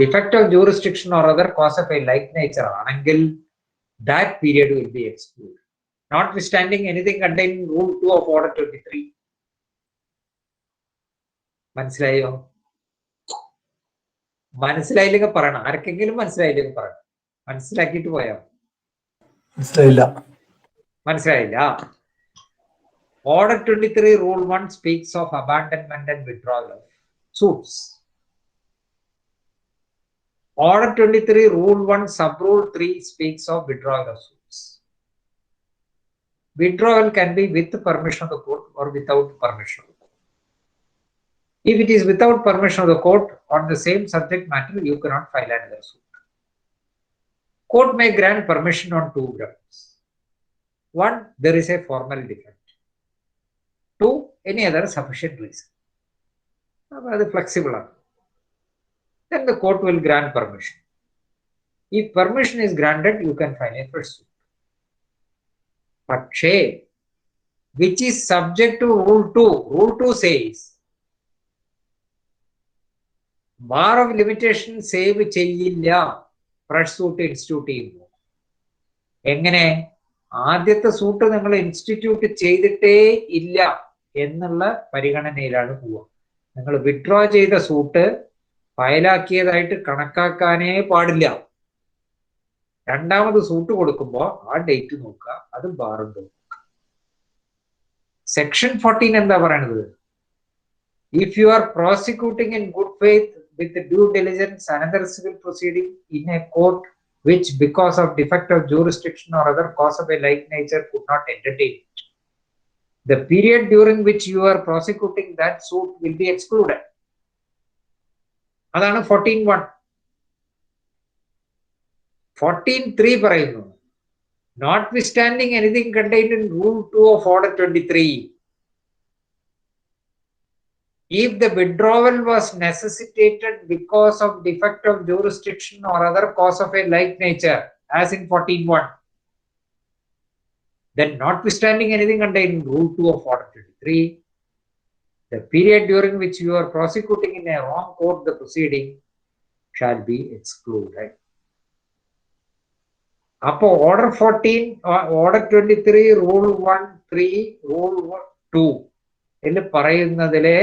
defect of jurisdiction or other cause of a like nature ആണെങ്കിൽ that period will be excluded. Notwithstanding anything contained in Rule 2 of Order 23. മനസ്സിലായോ? മനസ്സിലായില്ലെങ്കിൽ പറയണം. ആർക്കെങ്കിലും മനസ്സിലായില്ലെങ്കിൽ പറയണം. മനസ്സിലാക്കിയിട്ട് പോയാ മനസ്സിലായില്ല. Order 23 Rule 1 speaks of abandonment and withdrawal of suits. Order 23 Rule 1 Sub-Rule 3 speaks of withdrawal of suits. Withdrawal can be with permission of the court or without permission of the court. If it is without permission of the court on the same subject matter, you cannot file another suit. Court may grant permission on two grounds. One, there is a formal defect. Two, any other sufficient reason. That is flexible. Then the court will grant permission. If permission is granted, you can file a first suit. പക്ഷേ, which is subject to Rule 2. Rule 2 says, bar of limitation save ചെയ്യില്ല fresh suit institute ചെയ്യുമ്പോൾ. എങ്ങനെ? ആദ്യത്തെ suit നിങ്ങൾ institute ചെയ്തിട്ടേ ഇല്ല എന്നുള്ള പരിഗണനയിലാണ് പോവുക. നിങ്ങൾ വിഡ്രോ ചെയ്ത സൂട്ട് ഫയലാക്കിയതായിട്ട് കണക്കാക്കാനേ പാടില്ല. രണ്ടാമത് സൂട്ട് കൊടുക്കുമ്പോൾ ആ ഡേറ്റ് നോക്കുക, അത് ബാറുണ്ടോ. സെക്ഷൻ 14 എന്താ പറയണത്? If you are prosecuting in good faith with due diligence another civil proceeding in A court which because of defect of jurisdiction or other cause of a like nature could not entertain it, the period during which you are prosecuting that suit will be excluded. Adana 14.1. 14.3 പറയുന്നു, notwithstanding anything contained in Rule 2 of Order 23, if the withdrawal was necessitated because of defect of jurisdiction or other cause of a like nature, as in 14.1, then notwithstanding anything contained in Rule 2 of Order 23, the period during which you are prosecuting in a wrong court the proceeding shall be excluded. Appo Order 14, Order 23, Rule 1, 3, Rule 2 എന്ന് പറയുന്നതിലെ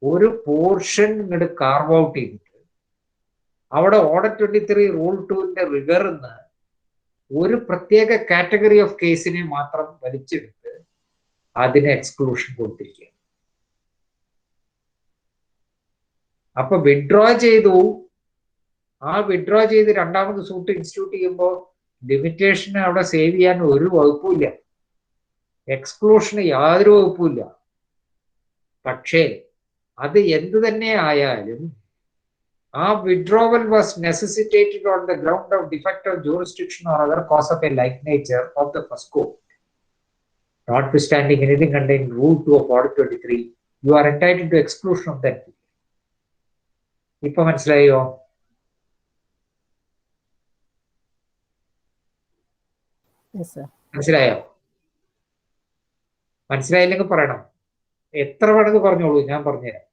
ഒരു portion ഇങ്ങോട്ട് carve out ചെയ്തിട്ട് അവിടെ Order 23 Rule 2ന്റെ റിഗറിന്ന് ഒരു പ്രത്യേക category of കേസിനെ മാത്രം വലിച്ചെടുത്ത് അതിന് എക്സ്ക്ലൂഷൻ കൊടുത്തിരിക്കുക. അപ്പൊ വിഡ്രോ ചെയ്തു, ആ വിഡ്രോ ചെയ്ത് രണ്ടാമത് സൂട്ട് ഇൻസ്റ്റിറ്റ്യൂട്ട് ചെയ്യുമ്പോൾ ലിമിറ്റേഷന് അവിടെ സേവ് ചെയ്യാൻ ഒരു വകുപ്പുമില്ല, എക്സ്ക്ലൂഷന് യാതൊരു വകുപ്പുമില്ല. പക്ഷേ അത് എന്തു തന്നെ ആയാലും ആ withdrawal was necessitated on the ground of defect of jurisdiction or other cause of a like nature of the first court. Notwithstanding anything contained in Rule 2 of Order 23, you are entitled to exclusion of that period. ഇപ്പൊ മനസ്സിലായോ? മനസ്സിലായോ? മനസ്സിലായില്ലെങ്കിൽ പറയണം. എത്ര വേണമെന്ന് പറഞ്ഞോളൂ, ഞാൻ പറഞ്ഞുതരാം.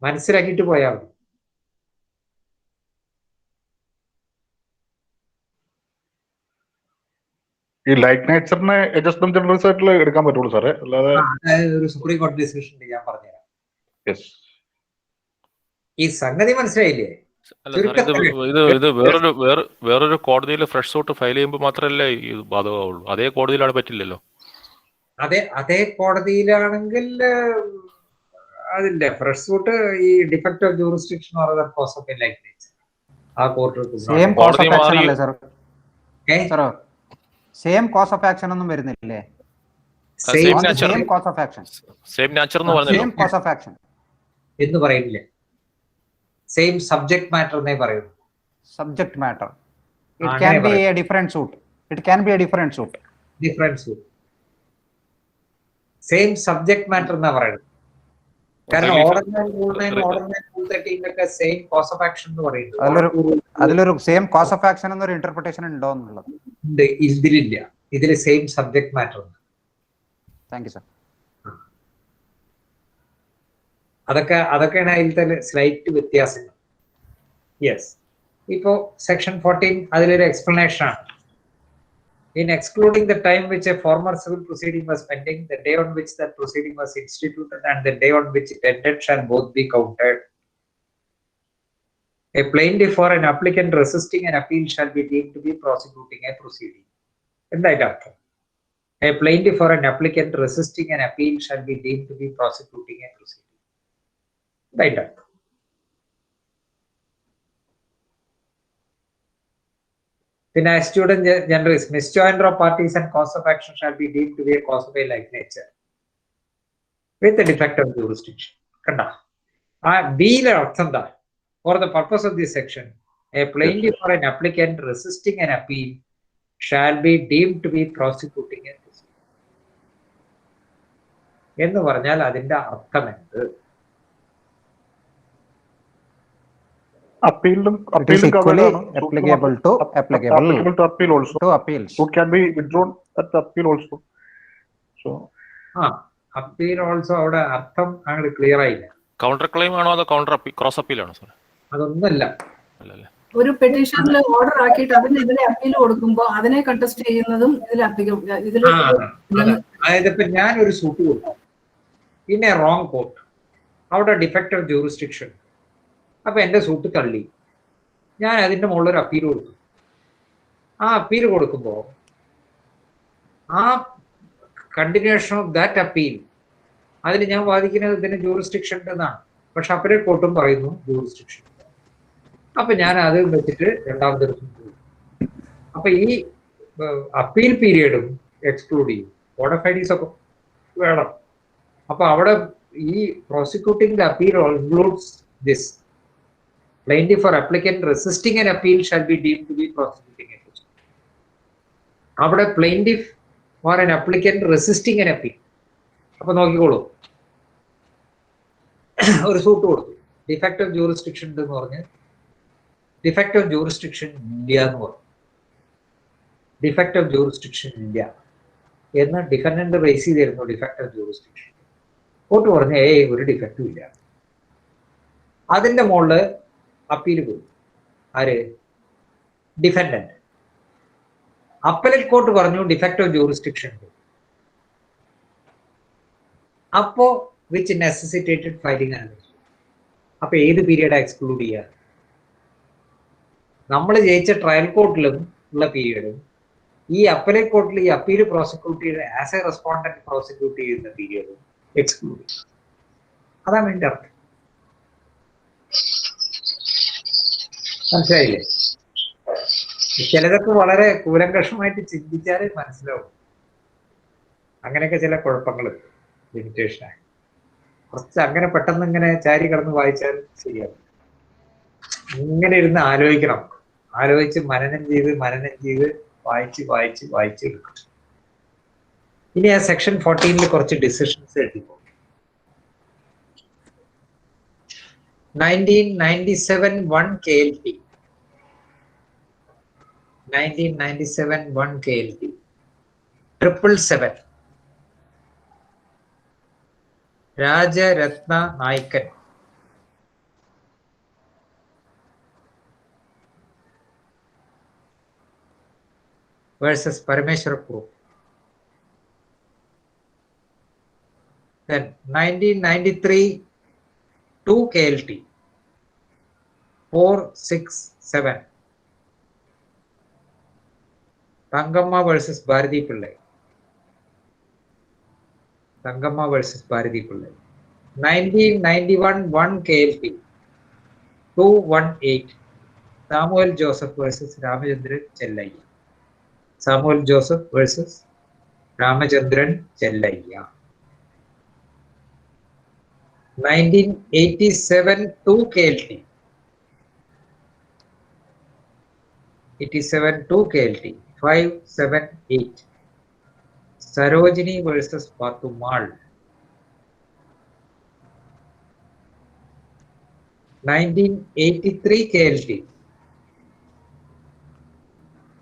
മനസ്സിലാക്കിയിട്ട് പോയാൽ മതി. ഈ ലൈക്ക് നേച്ചറിനെ അഡ്ജസ്റ്റ്മെന്റ് ജനറൽസ് ആയിട്ടുള്ള എടുക്കാൻ പറ്റുള്ളൂ സാറേ, അല്ലാതെ ഒരു സുപ്രീം കോടതി ഡിസിഷൻ ഞാൻ പറഞ്ഞുതരാം. ഈ സംഗതി മനസ്സിലായില്ലേ? ഇത് വേറൊരു കോടതിയിൽ ഫ്രഷ് സൂട്ട് ഫയൽ ചെയ്യുമ്പോൾ മാത്രമല്ലേ ഇത് ബാധകമാവുള്ളൂ, അതേ കോടതിയിലാണ് പറ്റില്ലല്ലോ. അതേ കോടതിയിലാണെങ്കിൽ അതില്ല. ഫ്രഷ് സൂട്ട് ഈ defect of jurisdiction or other cause of a like nature ആ court same cause of action അല്ലേ sir? Same cause of action ഒന്നും വരുന്നില്ലേ? Same cause of action, same nature എന്ന് പറഞ്ഞല്ലോ. സെയിം കോസ് ഓഫ് ആക്ഷൻ എന്ന് പറയുന്നില്ലേ? Same subject matter എന്നേ പറയുന്നു. Subject matter it can B A different suit. It can B A different suit. Different suit same subject matter എന്നാ പറയുന്നത്. കാരണം order 9 rule 9 order 9 rule 13 ഒക്കെ സെയിം കോസ് ഓഫ് ആക്ഷൻ എന്ന് പറയുന്നു. അതിലൊരു സെയിം കോസ് ഓഫ് ആക്ഷൻ എന്നൊരു interpretation ഉണ്ടോ എന്നുള്ളത് ഇതിലില്ല. ഇതില് സെയിം സബ്ജക്ട് മാറ്റർ ഉണ്ട്. Thank you sir. അതൊക്കെയാണ് അതിലത്തെ സ്ലൈറ്റ് വ്യത്യാസങ്ങൾ. യെസ്. ഇപ്പോ സെക്ഷൻ 14 അതിലൊരു എക്സ്പ്ലനേഷൻ ആണ്. In excluding the time which a former civil proceeding was pending, the day on which that proceeding was instituted and the day on which it ended shall both be counted. A plaintiff or an applicant resisting an appeal shall be deemed to be prosecuting a proceeding. എന്തായിട്ട് അർത്ഥം? A plaintiff or an applicant resisting an appeal shall be deemed to be prosecuting a proceeding. എന്തായിട്ട് അർത്ഥം? Then as student generis, misjoinder of parties and cause of action shall be deemed to be a cause of a like nature with a defect of jurisdiction. Kanda. Bile artham da. For the purpose of this section, a plaintiff or an applicant resisting an appeal shall be deemed to be prosecuting a proceeding. എന്ന് പറഞ്ഞാൽ അതിന്റെ അർത്ഥം എന്ത്? It is equally applicable to appeal also. To appeals. Suit can be withdrawn at the appeal also. So. Appeal also അവിടെ അർത്ഥം അങ്ങനെ clear ആയില്ല. Counter claim ആണോ അതോ കൗണ്ടർ ക്രോസ് അപ്പീൽ ആണോ സാർ? അതൊന്നല്ല. അല്ലല്ലേ. ഒരു പെറ്റീഷനിൽ ഓർഡർ ആക്കിയിട്ട് അതിനെതിരെ അപ്പീൽ കൊടുക്കുമ്പോൾ അതിനെ കണ്ടസ്റ്റ് ചെയ്യുന്നതും ഇതിൽ അതായത് ഇപ്പൊ ഞാൻ ഒരു സൂട്ട് കൊടുക്കും പിന്നെ റോങ് കോർട്ട്, അവിടെ ഡിഫക്റ്റ് ഓഫ് ജൂറിസ്ഡിക്ഷൻ, അപ്പൊ എന്റെ സൂട്ട് തള്ളി, ഞാൻ അതിന്റെ മുകളിൽ ഒരു അപ്പീൽ കൊടുക്കും. ആ അപ്പീൽ കൊടുക്കുമ്പോൾ ആ കണ്ടിന്യൂഷൻ ഓഫ് ദാറ്റ് അപ്പീൽ അതിൽ ഞാൻ വാദിക്കുന്നത് ഇതിന് ജൂറിസ്ഡിക്ഷൻ ഉണ്ടെന്നാണ്. പക്ഷെ അപ്പീലേറ്റ് കോർട്ടും പറയുന്നു ജൂറിസ്ഡിക്ഷൻ. അപ്പൊ ഞാൻ അത് വെച്ചിട്ട് രണ്ടാമത്തെ ദിവസം പോകും. അപ്പൊ ഈ അപ്പീൽ പീരിയഡും എക്സ്ക്ലൂഡ് ചെയ്യും. ബോണഫൈഡീസ് ഒക്കെ വേണം. അപ്പൊ അവിടെ ഈ prosecuting the appeal includes this. Plaintiff or applicant resisting an appeal shall be deemed to be prosecuting a proceeding. അവിടെ plaintiff or an applicant resisting an appeal. അപ്പൊ നോക്കിക്കോളൂ, ഒരു സൂട്ട് കൊടുത്തു, ഡിഫക്റ്റ് ഓഫ് ജൂറിസ്ഡിക്ഷൻ ഉണ്ടെന്ന് പറഞ്ഞ് ഡിഫക്റ്റ് ഓഫ് ജൂറിസ്ഡിക്ഷൻ ഇല്ല എന്ന് പറഞ്ഞു. ഡിഫക്റ്റ് ഓഫ് ജൂറിസ്ഡിക്ഷൻ ഇല്ല എന്ന് ഡിഫൻഡന്റ് റേസ് ചെയ്തിരുന്നു. ഡിഫക്റ്റ് ഓഫ് ജൂറിസ്ഡിക്ഷൻ കോർട്ട് പറഞ്ഞു ഒരു ഡിഫക്റ്റും ഇല്ല. അതിന്റെ മുകളിൽ അപ്പീൽ പോയി. ആര്? ഡിഫൻഡന്റ്. അപ്പലേറ്റ് കോർട്ട് പറഞ്ഞു ഡിഫക്റ്റ് ഓഫ് ജൂറിസ്ഡിക്ഷൻ ഉണ്ട്. അപ്പോ വിച്ച് നെസസിറ്റേറ്റഡ് ഫയലിംഗ് ആണ്. അപ്പൊ ഏത് പീരീഡ് എക്സ്ക്ലൂഡ് ചെയ്യുക? നമ്മൾ ജയിച്ച ട്രയൽ കോർട്ടിലും ഉള്ള പീരീഡും ഈ അപ്പലേറ്റ് കോർട്ടിൽ ഈ അപ്പീൽ പ്രോസിക്യൂട്ട് ചെയ്ത് ആസ് എ റെസ്പോണ്ടന്റ് പ്രോസിക്യൂട്ട് ചെയ്യുന്ന പീരീഡും എക്സ്ക്ലൂഡ് ചെയ്യും. അതാണ് എന്റെ അർത്ഥം. മനസ്സിലായില്ലേ? ചിലതൊക്കെ വളരെ കൂലങ്കഷമായിട്ട് ചിന്തിച്ചാലേ മനസ്സിലാവും. അങ്ങനെയൊക്കെ ചില കുഴപ്പങ്ങൾ ലിമിറ്റേഷനായി. കുറച്ച് അങ്ങനെ പെട്ടെന്ന് ഇങ്ങനെ ചാരി കടന്ന് വായിച്ചാൽ ശരിയാവും. ഇങ്ങനെ ഇരുന്ന് ആലോചിക്കണം. ആലോചിച്ച് മനനം ചെയ്ത് വായിച്ച് എടുക്കണം. ഇനി ആ സെക്ഷൻ 14 കുറച്ച് ഡിസിഷൻസ് എഴുതിപ്പോ. 1997 1 KLT 777 രാജരത്ന നായ്ക്കൻ വേഴ്സസ് പരമേശ്വര പ്രൂഫ്. Then 1993 2 KLT 467 Thankamma versus Bharathi Pillai. 1991 1 KLT 218 Samuel Joseph versus Ramachandran Chellayya. 1987 2 KLT 578 Sarojini versus Pathumal. 1983 KLT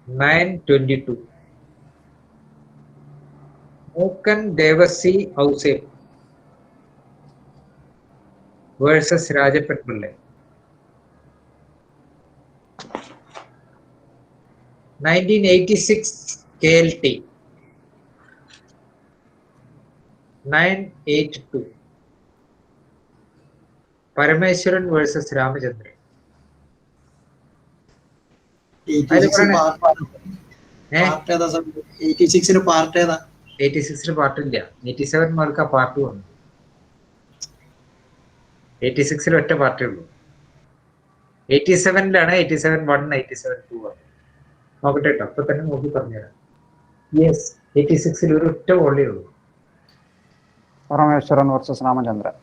922 Mookkan Devasi Ouseph versus Rajappan Pillai. 1986 KLT 982 Parameswaran versus Ramachandran. അതിൽ പറയണേ 86 പാർട്ട് ഏതാ? 86 പാർട്ടില്ല. 87 മാർക്ക് പാർട്ട് വന്നു. 86 ഒറ്റ പാർട്ടേ ഉള്ളൂ. 87 87 1 87 2 വന്നു. നോക്കട്ടെ കേട്ടോ, അപ്പൊ തന്നെ നോക്കി പറഞ്ഞുതരാം. യെസ്, 86 ഒരു ഒറ്റ വോളേ ഉള്ളൂ. പരമേശ്വരൻ വേഴ്സസ് രാമചന്ദ്രൻ.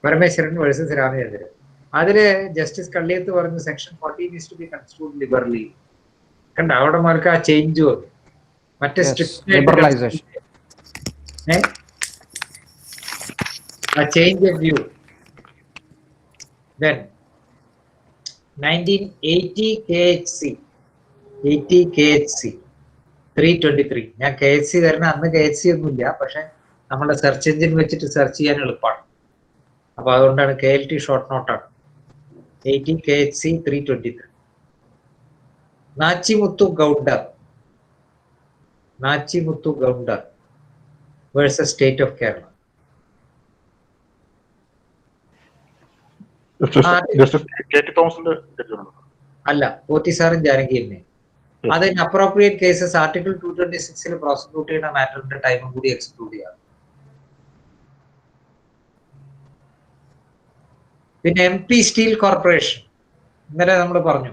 പരമേശ്വരൻ വേഴ്സസ് രാമചന്ദ്രൻ. അതില് ജസ്റ്റിസ് കള്ളിയത്ത് പറഞ്ഞു section 14 is to be construed liberally. കണ്ട അവിടെ മാർക്ക് ആ ചേഞ്ച് വന്നു. മറ്റേ liberalisation, a change of view. Then 1980 KHC 323. ഞാൻ KHC തരുന്ന അന്ന് KHC ഒന്നുമില്ല, പക്ഷെ നമ്മളെ സെർച്ച് എഞ്ചിൻ വെച്ചിട്ട് സെർച്ച് ചെയ്യാൻ എളുപ്പമാണ്. അപ്പൊ അതുകൊണ്ടാണ് KLT ഷോർട്ട് നോട്ടാണ്. 80 KHC 323. Nachimuthu Gowder versus state of Kerala. അല്ല, പോത്തിസാറും ജാനകിയമ്മേ. അതിന് അപ്രോപ്രിയേറ്റ് കേസസ് ആർട്ടിക്കിൾ 226 പ്രോസിക്യൂട്ട് ചെയ്യുന്ന മാറ്ററിന്റെ ടൈമും കൂടി എക്സ്ക്ലൂഡ് ചെയ്യാം. പിന്നെ MP സ്റ്റീൽ കോർപ്പറേഷൻ ഇന്നലെ നമ്മൾ പറഞ്ഞു,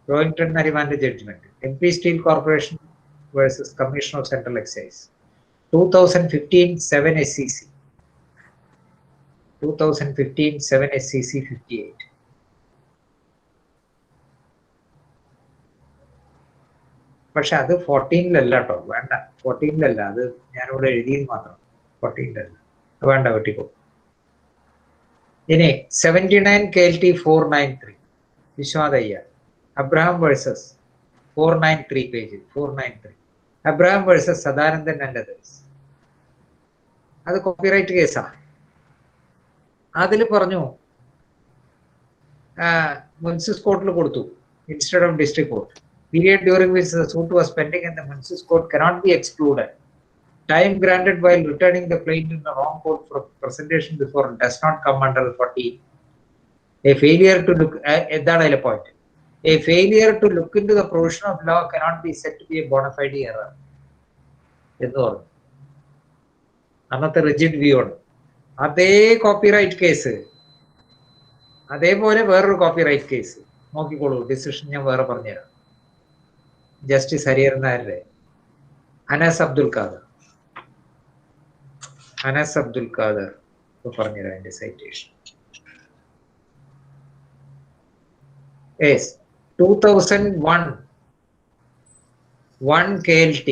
റോയിങ്ടൺ നരിമാന്റെ judgment. MP steel corporation versus commission of central excise 2015 7 SCC 58. പക്ഷെ അത് 14-ലല്ല കേട്ടോ, വേണ്ട. 14-ലല്ല, അത് ഞാനിവിടെ എഴുതിയത് മാത്രം. 14-ലല്ല, വേണ്ട, വെട്ടിക്കോ. ഇനി 79 KLT 493 Vishwanath Iyer. Abraham versus 493 page 493. Abraham versus Sadanandan and others. അത് കോപ്പിറൈറ്റ് കേസാണ്. അതിൽ പറഞ്ഞു മുൻസിഫ് കോർട്ടിൽ കൊടുത്തു instead of district court. Period during which the suit was pending in the Municipal Court cannot be excluded. Time granted while returning the plaintiff in the wrong court for presentation before does not come under 14. A failure to look at that point. A failure to look into the provision of law cannot be said to be a bona fide error. എന്ന് പറഞ്ഞു. അന്നത്തെ rigid view ആണ്. അതേ copyright case, അതേപോലെ വേറൊരു copyright case നോക്കിക്കോളൂ. Decision ഞാൻ വേറെ പറഞ്ഞുതരാം. ജസ്റ്റിസ് ഹരിഹരൻ നായരുടെ അനസ് അബ്ദുൽ ഖാദർ പറഞ്ഞുതരാം എന്റെ സൈറ്റേഷൻ. 2001 1 KLT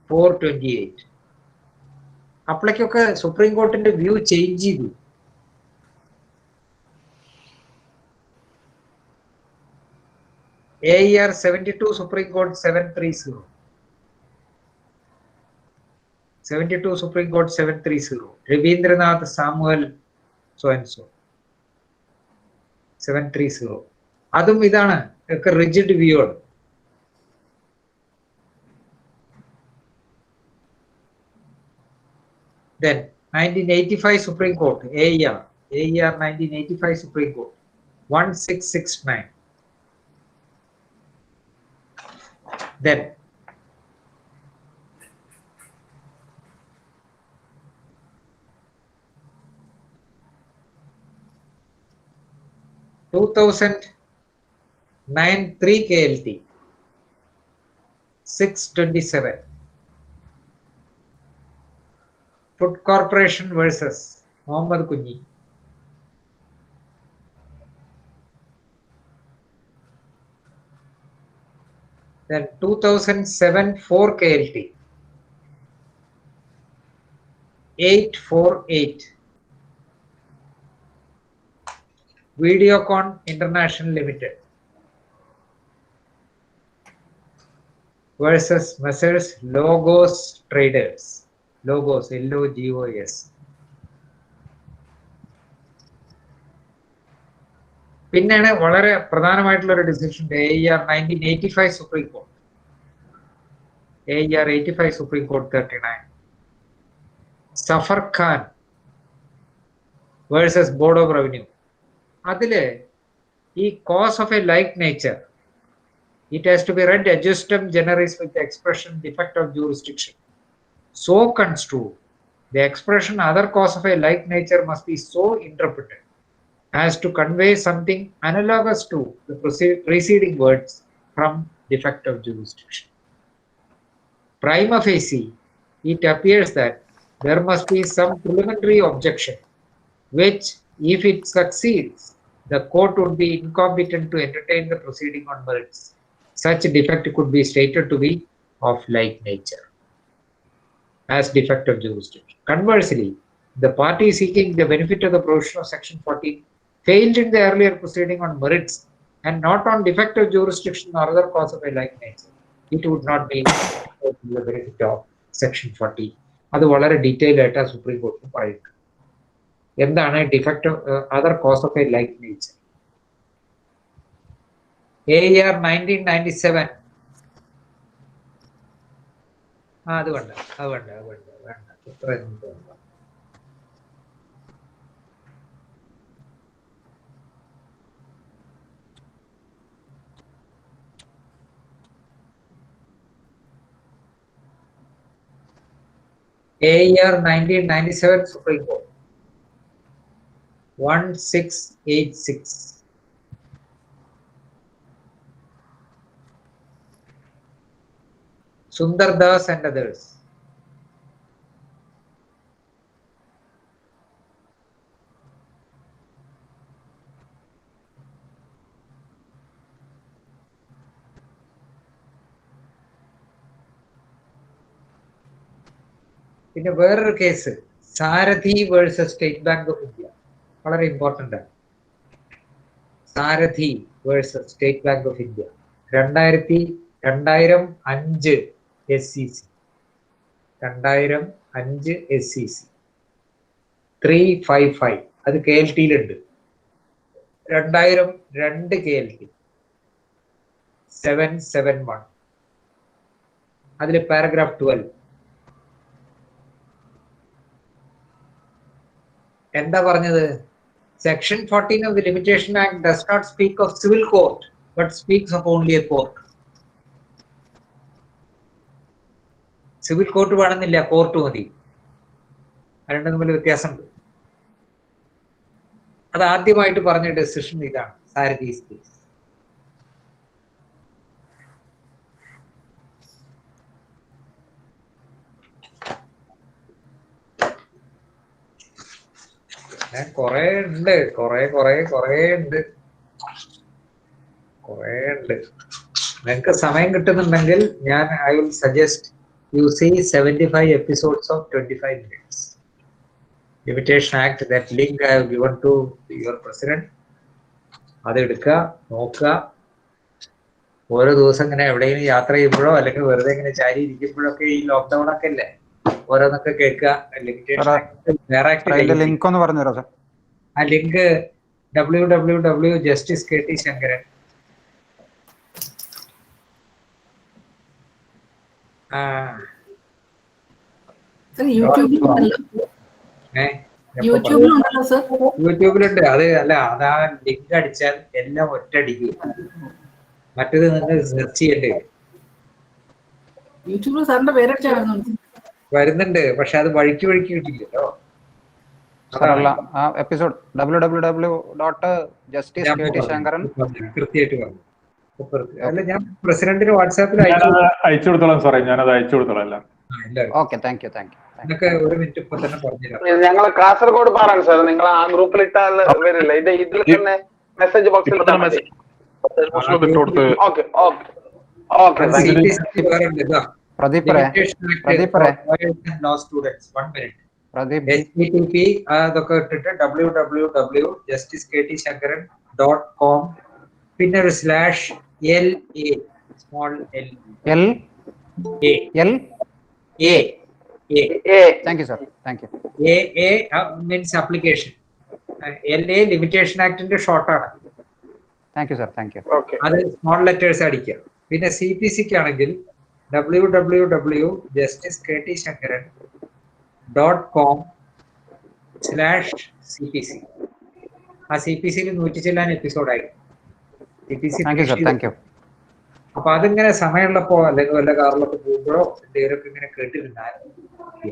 428. അപ്പോഴേക്കൊക്കെ സുപ്രീം കോർട്ടിന്റെ വ്യൂ ചേഞ്ച് ചെയ്തു. AER 72 Supreme Court 730. 72 Supreme Court 730. Ravindranath Samuel so and so 730. അതും ഇതാണ് ഒക്കെ റിജിഡ് വ്യൂ ആണ്. Then 1985 Supreme Court AER 1985 Supreme Court 1669. Then 2009 3 KLT 627. Food Corporation versus Mohammad Kunji. Then 2007 4 KLT 848. Videocon International Limited versus Messrs. Logos Traders. Logos, LOGOS. പിന്നെയാണ് വളരെ പ്രധാനമായിട്ടുള്ള ഒരു decision AER 1985 supreme court. AER 85 supreme court 39. Zafar Khan versus board of revenue. അതില് ഈ cause of a like nature, it has to be read adjustum generis with the expression defect of jurisdiction. So construed, the expression other cause of a like nature must be so interpreted as to convey something analogous to the preceding words from defect of jurisdiction. Prima facie, it appears that there must be some preliminary objection, which, if it succeeds, the court would be incompetent to entertain the proceeding on merits. Such defect could be stated to be of like nature as defect of jurisdiction. Conversely, the party seeking the benefit of the provision of section 14 failed in the earlier proceeding on merits and not on defect of jurisdiction or other cause of a like nature, it would not be the benefit of section 40. അത് വളരെ detail ആയിട്ട് ആ supreme കോടതി പറയുന്നത്. എന്താണ് defect other cause of a like nature? AER 1997. അത് വേണ്ട. ഇത്ര AER 1997 Supreme Court 1686. Sundar Das and others. പിന്നെ വേറൊരു case Sarathi versus state bank of India, വളരെ ഇമ്പോർട്ടൻ്റ് ആണ്. Sarathi versus state bank of India 2005 SCC 2005 SCC 355. അത് KLT-യിലുണ്ട്. 2002 KLT 771. അതിൽ പാരഗ്രാഫ് 12 എന്താ പറഞ്ഞത്? Section 14 of the Limitation Act does not speak of civil court but speaks of only a court. Civil court വേണമെന്നില്ല, court മതി. രണ്ടും തമ്മിൽ വ്യത്യാസമുണ്ട്. അത് ആദ്യമായിട്ട് പറഞ്ഞ ഡെസിഷൻ ഇതാണ്, സാരഥീസ് കേസ്. കൊറേ ഉണ്ട്. നിങ്ങൾക്ക് സമയം കിട്ടുന്നുണ്ടെങ്കിൽ ഞാൻ I will suggest you see 75 episodes of 25 minutes. Limitation Act, that link I have given to your president. അത് എടുക്കുക, നോക്കുക. ഓരോ ദിവസം ഇങ്ങനെ എവിടെയെങ്കിലും യാത്ര ചെയ്യുമ്പോഴോ അല്ലെങ്കിൽ വെറുതെ ഇങ്ങനെ ചാരി ഇരിക്കുമ്പോഴൊക്കെ ഈ ലോക്ക്ഡൌൺ ഒക്കെ അല്ലേ, ഓരോന്നൊക്കെ കേൾക്കുക. ലിങ്ക് ഒന്ന് പറഞ്ഞു തരാം. ആ ലിങ്ക് www.justice.kt.shankaran. യൂട്യൂബിലുണ്ട്. അത് അല്ല, അതാ ലിങ്ക് അടിച്ചാൽ എല്ലാം ഒറ്റടിക്കും. മറ്റേത് നിങ്ങൾ സെർച്ച് ചെയ്യണ്ടേ. വരുന്നുണ്ട്, പക്ഷെ അത് വഴിക്ക് കിട്ടില്ലല്ലോ. എപ്പിസോഡ് www.justice.kt.shankaran കൃത്യമായിട്ട് പറഞ്ഞു. അല്ല, ഞാൻ പ്രസിഡന്റിന് വാട്സാപ്പിൽ അയച്ചു കൊടുത്തോളാം സാറേ, ഞാനത് അയച്ചു കൊടുത്തോളാം. Okay, thank you. എന്നൊക്കെ ഒരു മിനിറ്റ് ഇപ്പൊ തന്നെ പറഞ്ഞുതരാം. ഞങ്ങൾ കാസർഗോഡ് പാറാണ് സാർ. നിങ്ങൾ ആ ഗ്രൂപ്പിൽ ഇട്ടാൽ വരില്ല. ഇതിൽ തന്നെ മെസ്സേജ് ബോക്സിൽ അതൊക്കെ ഇട്ടിട്ട് www.justice.kt.shankaran.com പിന്നെ ഒരു /LA small l thank you sir, thank you. AA means application. LA Limitation Act ന്റെ ഷോർട്ട് ആണ്. Thank you sir, thank you. Okay. അത് സ്മോൾ ലെറ്റേഴ്സ് അടിക്കുക. പിന്നെ CPC-ക്ക് ആണെങ്കിൽ www.justicektshankaran.com/CPC. ആ CPC-യിൽ 100 ചില്ലാൻ എപ്പിസോഡായി. CPC thank you sir, thank you. അപ്പൊ അതിങ്ങനെ സമയമുള്ളപ്പോ അല്ലെങ്കിൽ വല്ല കാറിലൊക്കെ പോകുമ്പോഴോ എന്തെങ്കിലുമൊക്കെ ഇങ്ങനെ കേട്ടിരുന്നാൽ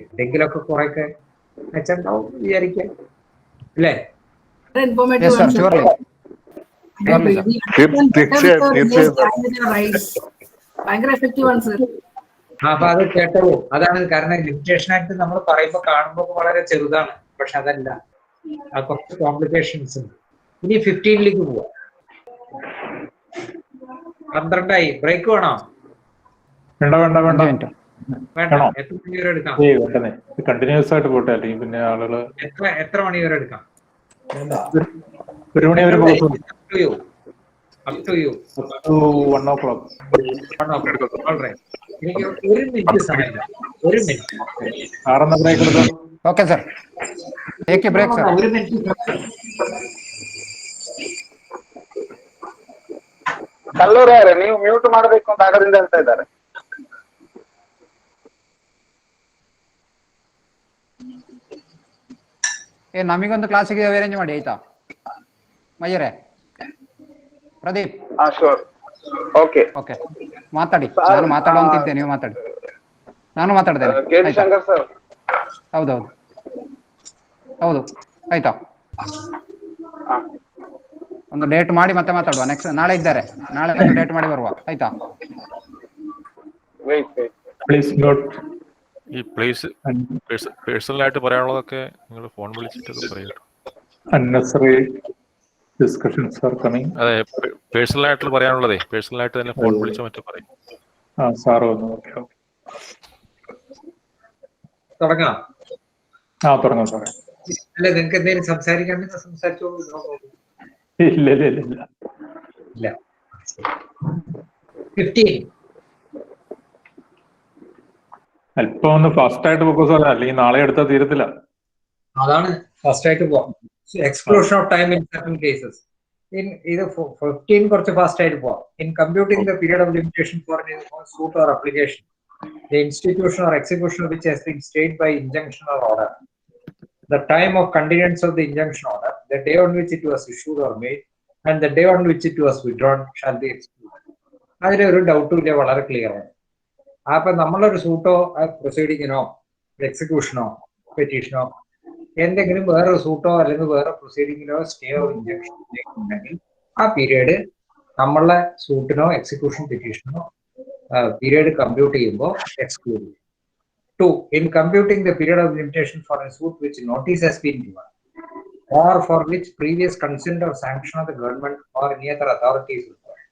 എന്തെങ്കിലുമൊക്കെ കുറെയൊക്കെ മെച്ചണ്ടാവും വിചാരിക്കാം, അല്ലേ? Informative yes sir, surely. ഭയങ്കര എഫക്റ്റീവ് ആണ് സർ. അപ്പൊ അത് കേട്ടോളൂ. അതാണ് കാരണം ലിമിറ്റേഷൻ ആക്ട് നമ്മൾ പറയുമ്പോൾ കാണുമ്പോൾ വളരെ ചെറുതാണ്, പക്ഷെ അതല്ല, ആ കുറച്ച് കോംപ്ലിക്കേഷൻസ് ഉണ്ട്. ഇനി 15ലേക്ക് പോവാം. 12 ബ്രേക്ക് വേണോ? വേണ്ട വേണ്ട വേണ്ട മിനിറ്റ്. വേണ്ട. വേണോ? എത്ര മണി വരെ എടുക്കാം? വേണ്ടേ, കണ്ടിന്യൂസ് ആയിട്ട് പോട്ടെ, അല്ലെങ്കിൽ പിന്നെ ആളുകള് എത്ര മണി വരെ എടുക്കാം? 1 മണി വരെ പോകും. Up to you. 1 o'clock. All right. എനിക്ക് 1 മിനിറ്റ് സമയം. 1 മിനിറ്റ്. 6 ബ്രേക്ക് എടുത്തോ. Okay sir, take a break sir. 1 minute. ಕಲ್ಲೂರವ್ರೆ, ನೀವು ಮ್ಯೂಟ್ ಮಾಡಬೇಕು ಅಂತ ಆಗದಿಂದ ಹೇಳ್ತಾ ಇದ್ದಾರೆ. ನಮಗೊಂದು ಕ್ಲಾಸಿಗೆ ಅರೇಂಜ್ ಮಾಡಿ ಆಯ್ತಾ ಮಯ್ಯರೇ? ಪ್ರದೀಪ್. ಶೋರ್. ಓಕೆ ಓಕೆ, ಮಾತಾಡಿ. ನಾನು ಮಾತಾಡೋ ಅಂತಿದ್ದೆ, ನೀವು ಮಾತಾಡಿ. ನಾನು ಮಾತಾಡ್ತೇನೆ. KD Shankar sir. ಹೌದೌದು ಹೌದು, ಆಯ್ತಾ? ಒಂದು ಡೇಟ್ ಮಾಡಿ ಮತ್ತೆ ಮಾತಾಡುವ. ನೆಕ್ಸ್ಟ್ ನಾಳೆ ಇದ್ದಾರೆ, ನಾಳೆ ಡೇಟ್ ಮಾಡಿ ಬರುವ, ಆಯ್ತಾ? Please note. ഈ പേഴ്സണലായിട്ട് പറയാനുള്ളതൊക്കെ നിങ്ങൾ ഫോൺ വിളിച്ചിട്ടൊക്കെ പറയട്ടോ. Unnecessary discussions are coming. അതെ, പേഴ്സണലായിട്ട് പറയാനുള്ളതേ പേഴ്സണലായിട്ട് തന്നെ ഫോൺ വിളിച്ചോ മറ്റോ പറയും. സാറ് വന്നു. ഓക്കെ, തുടങ്ങാം. തുടങ്ങാം സാറേ. അല്ല, നിങ്ങൾക്ക് എന്തെങ്കിലും സംസാരിക്കണമെങ്കിൽ സംസാരിച്ചോളൂ. ഇല്ല. 15. അല്പം ഒന്ന് ഫാസ്റ്റ് ആയിട്ട് പോകും സാറേ, അല്ലെങ്കിൽ നാളെ എടുത്താൽ തീരത്തില്ല. അതാണ് ഫസ്റ്റ് ആയിട്ട് പോവാം. Exclusion of time in certain cases. ഇത് 15 കുറച്ച് ഫാസ്റ്റ് ആയിട്ട് പോവാം. In computing the period of limitation for suit or application, the institution or execution of which has been stayed by injunction or order, the time of continuance of the injunction order, the day on which it was issued or made, and the day on which it was withdrawn shall be excluded. അതിന് ഒരു ഡൗട്ടും ഇല്ല, വളരെ clear ആണ്. അപ്പൊ നമ്മളൊരു സൂട്ടോ പ്രൊസീഡിങ്ങിനോ എക്സിക്യൂഷനോ പെറ്റീഷനോ എന്തെങ്കിലും വേറെ സൂട്ടോ അല്ലെങ്കിൽ വേറെ പ്രൊസീഡിങ്ങിനോ സ്റ്റേ ഓർ ഇൻജക്ഷൻ ഉണ്ടെങ്കിൽ ആ പീരീഡ് നമ്മളെ സൂട്ടിനോ എക്സിക്യൂഷൻ പെറ്റീഷനോ പീരീഡ് കമ്പ്യൂട്ട് ചെയ്യുമ്പോൾ എക്സ്ക്ലൂഡ് ചെയ്യും. 2. In computing the period of limitation for a suit which notice has been given or for which previous consent or sanction of the government or any other authority is required,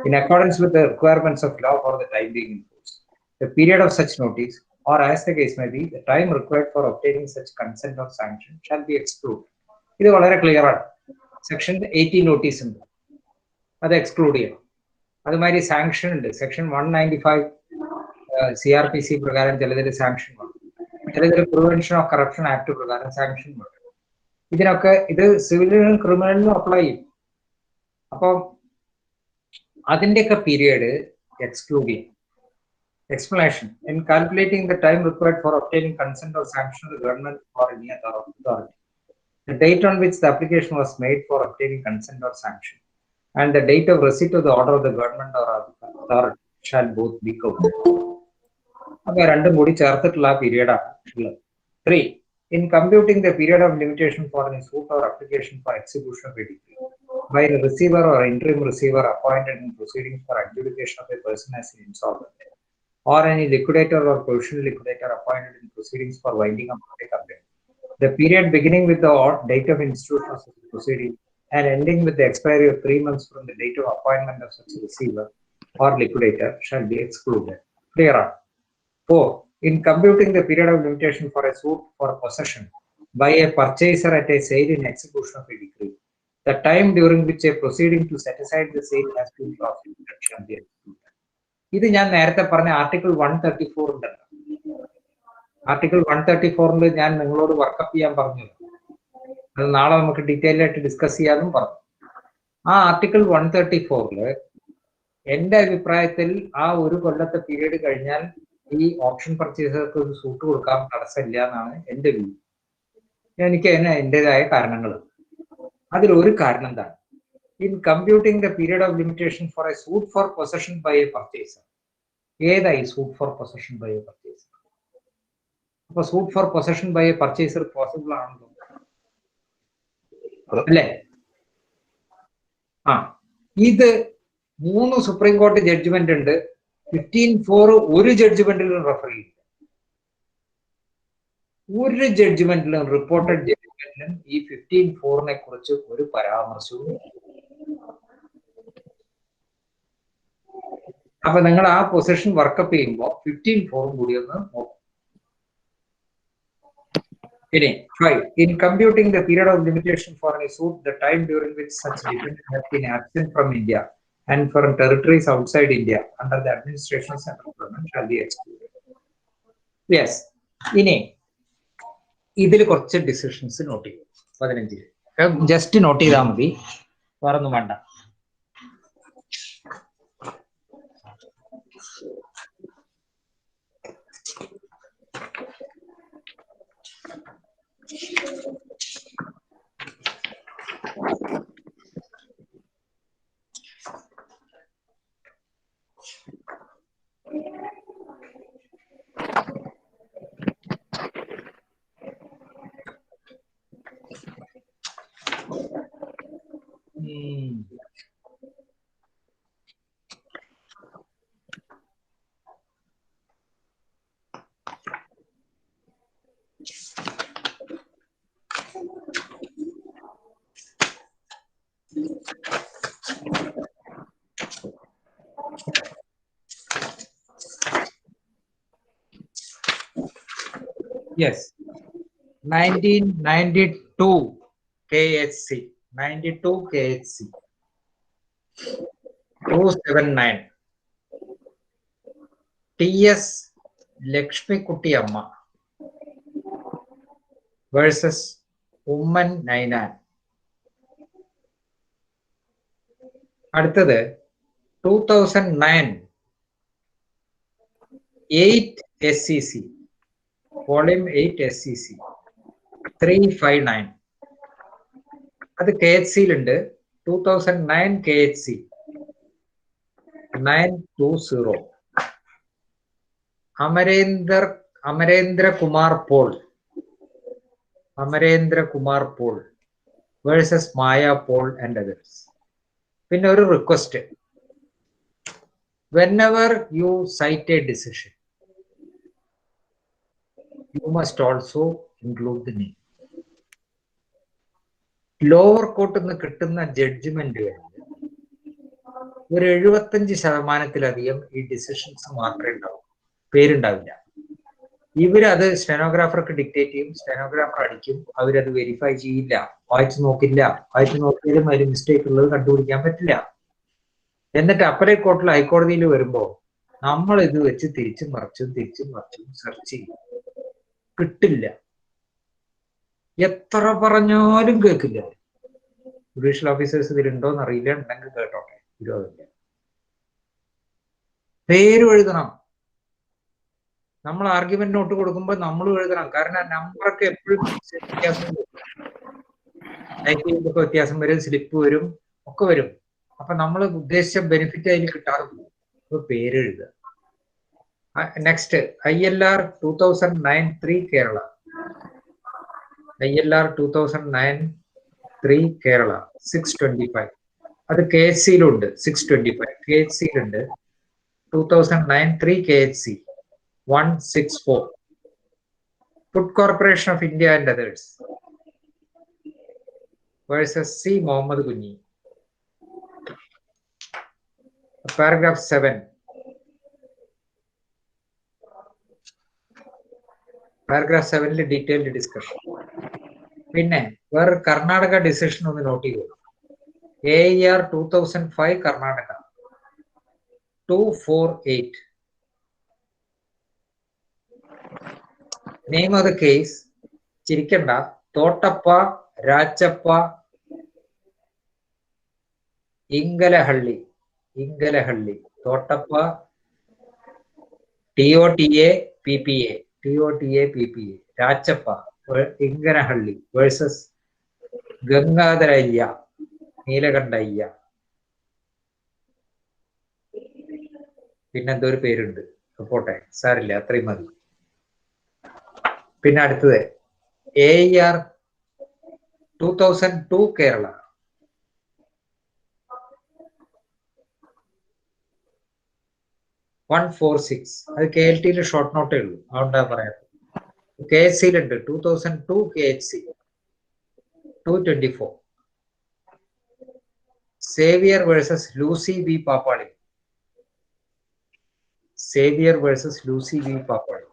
in accordance with the requirements of law for the time being imposed, the period of such notice, or as the case may be, the time required for obtaining such consent or sanction shall be excluded. ഇത് വളരെ clear ആണ്. Section 80 notice ഉണ്ട്, അത് exclude ചെയ്യണം. അതുമാതിരി sanction ഉണ്ട്. Section 195 CRPC പ്രകാരം ചിലതിൽ സാങ്ഷൻ വേണം, ചിലതിൽ പ്രിവെൻഷൻ ഓഫ് കറപ്ഷൻ ആക്ട് പ്രകാരം സാങ്ഷൻ വേണം. ഇതിനൊക്കെ ഇത് സിവിലിനും ക്രിമിനലിനും അപ്ലൈ ചെയ്യും. അപ്പം അതിൻ്റെയൊക്കെ പീരിയഡ് എക്സ്ക്ലൂഡ് ചെയ്യും. Explanation. In calculating the time required for obtaining consent or sanction of the government or any authority, the date on which the application was made for obtaining consent or sanction, and the date of receipt of the order of the government or authority shall both be counted. അപ്പൊ രണ്ടും കൂടി ചേർത്തിട്ടുള്ള പീരിയഡാണ് ഉള്ളത്. 3. In computing the period of limitation for a suit or application for execution of a decree by a receiver or interim receiver appointed in proceedings for adjudication of a person as insolvent, or any liquidator or provisional liquidator appointed in proceedings for winding up a complaint, the period beginning with the date of institution of such proceeding and ending with the expiry of 3 months from the date of appointment of such receiver or liquidator shall be excluded. Clear? 4. In computing the period of limitation for a suit for possession by a purchaser at a sale in execution of a decree, the time during which a proceeding to set aside the sale has been prosecuted shall be excluded. ഇത് ഞാൻ നേരത്തെ പറഞ്ഞ article 134 ഉണ്ടല്ലോ. Article 134 ഞാൻ നിങ്ങളോട് workup ചെയ്യാൻ പറഞ്ഞു. അത് നാളെ നമുക്ക് ഡീറ്റെയിൽ ആയിട്ട് ഡിസ്കസ് ചെയ്യാനും പറഞ്ഞു. ആ ആർട്ടിക്കിൾ 134 എന്റെ അഭിപ്രായത്തിൽ ആ ഒരു കൊല്ലത്തെ പീരീഡ് കഴിഞ്ഞാൽ ഈ ഓപ്ഷൻ പർച്ചേസർക്ക് ഒരു സൂട്ട് കൊടുക്കാൻ തടസ്സമില്ല എന്നാണ് എന്റെ വ്യൂ. എനിക്ക് അതിന് എന്റേതായ കാരണങ്ങൾ. അതിലൊരു കാരണം എന്താണ്? In computing the period of limitation for a suit for possession by a purchaser. ഏതായി suit for possession by a purchaser? അപ്പൊ suit for possession by a purchaser possible ആണല്ലോ, അല്ലേ? ആ, ഇത് 3 സുപ്രീം കോടതി ജഡ്ജ്മെന്റ് ഉണ്ട്. 15(4) ഒരു ജഡ്ജ്മെന്റിലും റെഫർ ചെയ്യും. ഒരു ജഡ്ജ്മെന്റിലും, റിപ്പോർട്ടഡ് ജഡ്ജ്മെന്റിലും ഈ 15(4) കുറിച്ച് ഒരു പരാമർശവും. അപ്പൊ നിങ്ങൾ ആ പൊസിഷൻ വർക്കപ്പ് ചെയ്യുമ്പോൾ 15(4) കൂടി ഒന്ന് നോക്കും. ഇനി 5. In computing the period of limitation for a suit, the time during which such defendant has been absent from India and from territories outside India under the administration of central government shall be excluded. Yes. ഇനി ഇതിൽ കുറച്ച് decisions not ചെയ്യും. 15 just not ചെയ്താൽ മതി, വേറൊന്നും വേണ്ട. Yes. 1992 KHC 279 TS Lakshmikutty അമ്മ versus Oommen Ninan. അടുത്തത് 2009 8 SCC വോളിയം 8 SCC 359. അത് KHCയിലുണ്ട്. 2009 KHC 920. Amarendra Kumar Paul versus Maya Paul and others. പിന്നെ ഒരു request, whenever you cite a decision, you must also include the name. Lower കോർട്ടിൽ നിന്ന് കിട്ടുന്ന ജഡ്ജ്മെന്റുകളിൽ ഒരു 75% ഈ ഡിസിഷൻസ് മാത്രമേ ഉണ്ടാവൂ, പേരുണ്ടാവില്ല. ഇവരത് സ്റ്റെനോഗ്രാഫർക്ക് ഡിക്റ്റേറ്റ് ചെയ്യും, സ്റ്റെനോഗ്രാഫർ അടിക്കും, അവരത് വെരിഫൈ ചെയ്യില്ല, വായിച്ചു നോക്കില്ല. വായിച്ചു നോക്കിയാലും അതിൽ മിസ്റ്റേക്ക് ഉള്ളത് കണ്ടുപിടിക്കാൻ പറ്റില്ല. എന്നിട്ട് അപ്പലേറ്റ് കോർട്ടിൽ ഹൈക്കോടതിയിൽ വരുമ്പോൾ നമ്മൾ ഇത് വെച്ച് തിരിച്ചും മറിച്ചും സെർച്ച് ചെയ്യും, കിട്ടില്ല. എത്ര പറഞ്ഞാലും കേൾക്കില്ല. ജുഡീഷ്യൽ ഓഫീസേഴ്സ് ഇതിലുണ്ടോന്ന് അറിയില്ല, ഉണ്ടെങ്കിൽ കേട്ടോട്ടെ, വിരോധമില്ല. പേരും എഴുതണം. നമ്മൾ ആർഗ്യുമെന്റ് നോട്ട് കൊടുക്കുമ്പോൾ നമ്മൾ എഴുതണം. കാരണം നമ്പറൊക്കെ എപ്പോഴും വ്യത്യാസം വരും, സ്ലിപ്പ് വരും, ഒക്കെ വരും. അപ്പൊ നമ്മൾ ഉദ്ദേശിച്ച ബെനിഫിറ്റ് അതിൽ കിട്ടാതെ പോകും. അപ്പൊ പേര് എഴുതുക. Next ILR 2009-3 Kerala. ILR 2009-3 Kerala 625. അത് KHCയിലുണ്ട്. 625 KHCയിലുണ്ട്. 2009-3 KHC 164. Food Corporation of India and others versus C. Mohammed Kunyi. Paragraph 7. Paragraph 7 detailed discussion. പിന്നെ വേറെ കർണാടക ഡിസിഷൻ ഒന്ന് നോട്ട് ചെയ്തു. AIR 2005 Karnataka 248. Name of the case, ചിരിക്കണ്ട, Thottappa രാച്ചപ്പ Ingalahalli, Thottappa, TOTA, PPA, Rachappa, Inganahalli versus Gangadarayya, Neelakandayya. പിന്നെ എന്തൊരു പേരുണ്ട് പോട്ടെ സാരില്ല അത്രയും മതി. പിന്നെ അടുത്തത് AER 2002 കേരള. $146 അത് KLT ഷോർട്ട് നോട്ടേ ഉള്ളൂ, അതുകൊണ്ടാ പറയാം. KHC-ലുണ്ട് 2002 KHC 224. Xavier versus Lucy V Pappali. Xavier versus Lucy V Pappali.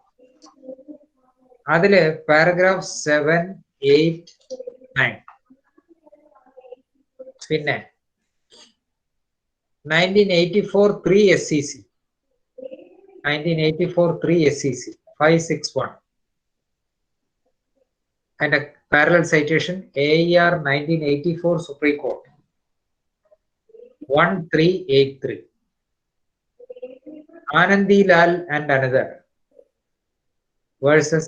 അതില് പാരഗ്രാഫ് 7, 8, 9. പിന്നെ 1984 3 SCC 561 and a parallel citation AER 1984 Supreme Court 1383. Anandi Lal and another versus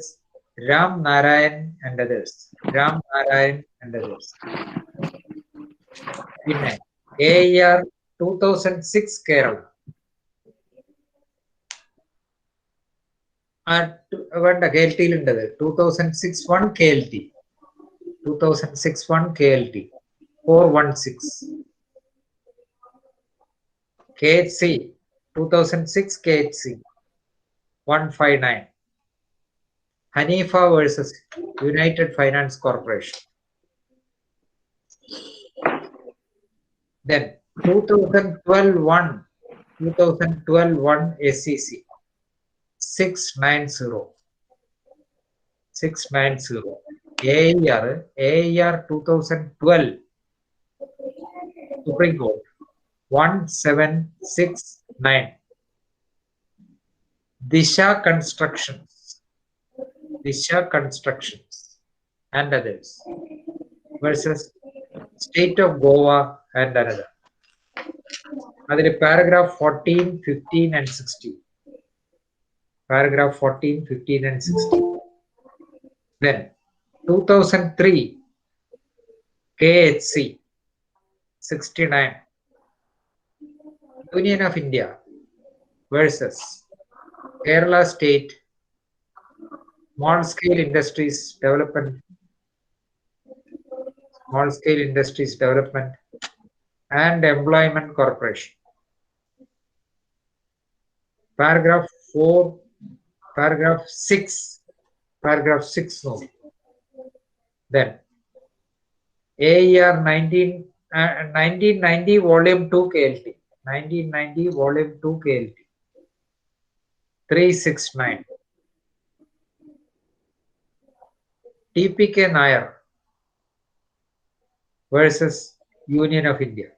Ram Narayan and others. പിന്നെ AER 2006 Kerala. വേണ്ട KLT-ലുണ്ടത് 2006 1 KLT 416. KHC 2006 KHC 159. Hanifa versus United Finance Corporation. Then 2012 1 SCC 690. AER 2012 Supreme Court 1769. Disha Constructions and others versus State of Goa and another. That is paragraph 14, 15 and 16. Paragraph 14, 15 and 16. Then 2003 KHC 69. Union of India versus Kerala State Small Scale Industries Development and Employment Corporation. Paragraph 6 no. Then AER 1990 volume 2 KLT 369. TPK Nair versus Union of India.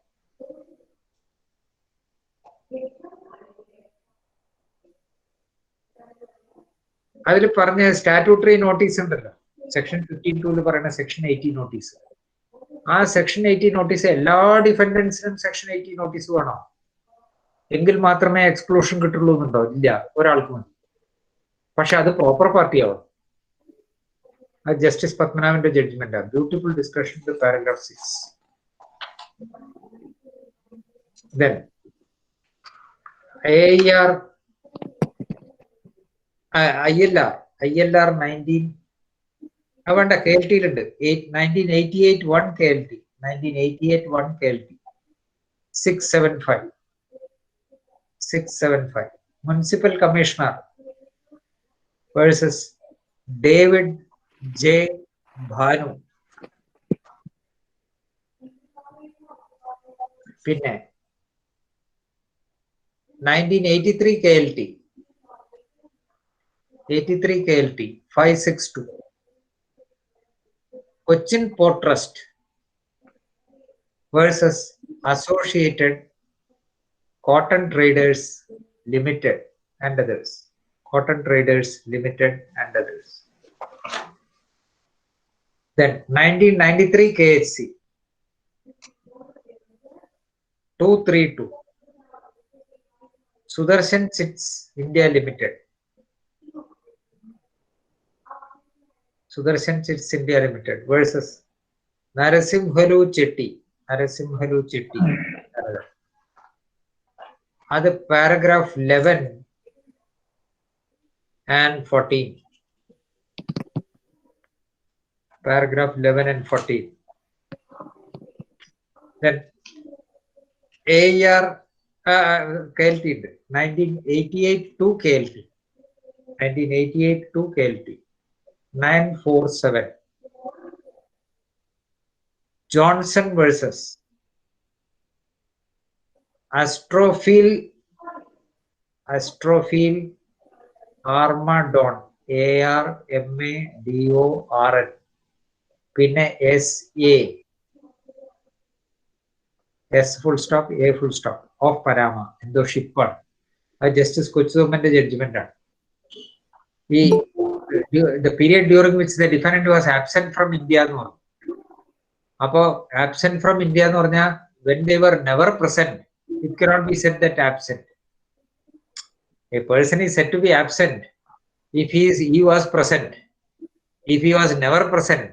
അതിൽ പറഞ്ഞ statutory notice ഉണ്ടല്ലോ, section 15(2) പറയുന്ന section 80 notice. ആ section 80 notice എല്ലാ ഡിഫൻഡൻസിനും section 80 notice വേണോ? എങ്കിൽ മാത്രമേ exclusion കിട്ടുള്ളൂ എന്നുണ്ടോ? ഇല്ല, ഒരാൾക്ക് മതി. പക്ഷെ അത് പ്രോപ്പർ പാർട്ടി ആവണം. അത് ജസ്റ്റിസ് പത്മനാഭന്റെ ജഡ്ജ്മെന്റ് ആണ്. Beautiful discussion paragraph 6. Then AER ILR 19 വേണ്ട KLT-ലുണ്ട് 1988 1 KLT 675. Municipal Commissioner versus David J. Bhanu. പിന്നെ 1983 KLT 562. Cochin Port Trust versus Associated Cotton Traders Limited and others. Then 1993 KHC 232. Sudarshan Chips India Limited. Sudarshan Chips India Limited versus Narasimhalu Chetty. Narasimhalu Chetty. That's paragraph 11 and 14. Paragraph 11 and 14. Then AR KLT 1988 to KLT. 1988 to KLT. 947. Johnson versus Astrophil Armadon. ARMADORN. പിന്നെ SA. S full stop, A full stop. Of Parama. എന്തോ ഷിപ്പാണ്. അത് justice കൊച്ചുതോമന്റെ judgement ആണ്. The period during which the defendant was absent from India എന്ന് പറഞ്ഞു. അപ്പോ absent from India എന്ന് പറഞ്ഞാൽ when they were never present, it cannot be said that absent. A person is said to be absent if he was present. If he was never present,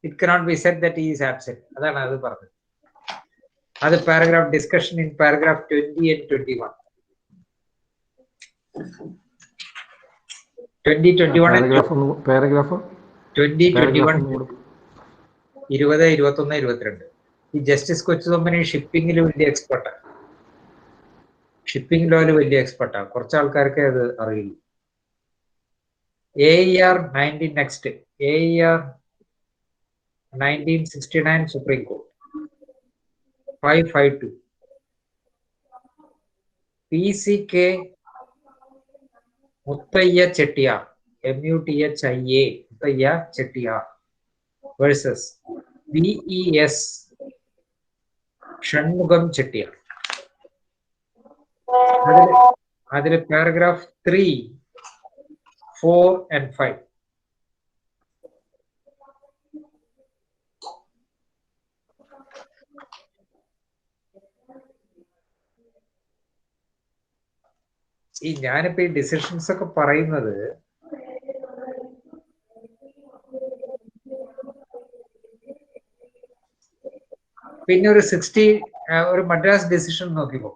it cannot be said that he is absent. അതാണ് അത് പറഞ്ഞത്. അത് paragraph discussion in paragraph 20 and 21. 2021 paragraph 2021 20 21 22. ഈ justice കൊച്ചുതോമ്പനി ഷിപ്പിംഗിൽ വലിയ എക്സ്പെർട്ടാണ്. Shipping ലോയിൽ വലിയ എക്സ്പെർട്ടാണ്. കുറച്ച് ആൾക്കാർക്ക് അത് അറിയില്ല. AER 19 next. AER 1969 Supreme Court 552. PCK Muttaya Chettiar MUTHIA Muttaya Chettiar versus VES Shanmugam Chettiar. അതിൽ പാരഗ്രാഫ് 3, 4 and 5. ഞാനിപ്പോ ഈ ഡിസിഷൻസ് ഒക്കെ പറയുന്നത് പിന്നെ ഒരു 60 ഒരു മദ്രാസ് ഡിസിഷൻ നോക്കിപ്പോ.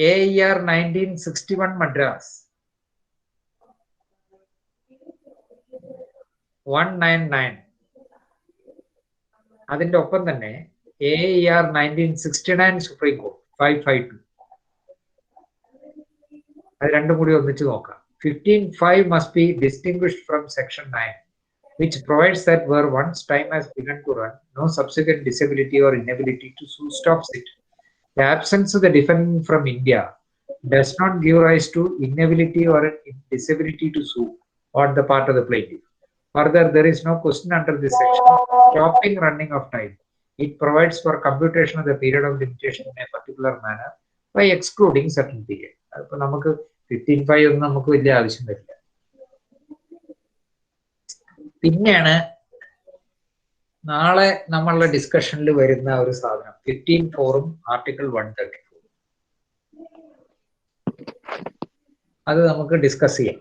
AER 1961 മദ്രാസ് 199. അതിന്റെ ഒപ്പം തന്നെ AER 1969 സുപ്രീം കോർട്ട് 552. അത് രണ്ടും കൂടി ഒന്നിച്ച് നോക്കാം. 15(5) must be distinguished from section 9, which provides that where once time has begun to run, no subsequent disability or inability to sue stops it. The absence of the defendant from India does not give rise to inability or disability to sue on the part of the plaintiff. Further, there is no question under this section stopping running of time. It provides for computation of the period of limitation in a particular manner by excluding certain period. അപ്പോൾ നമുക്ക് 15(5) ഒന്നും നമുക്ക് വലിയ ആവശ്യം വരില്ല. പിന്നെയാണ് നാളെ നമ്മളുടെ ഡിസ്കഷനിൽ വരുന്ന ഒരു സാധനം 15(4)ഉം ആർട്ടിക്കിൾ 134. അത് നമുക്ക് ഡിസ്കസ് ചെയ്യാം.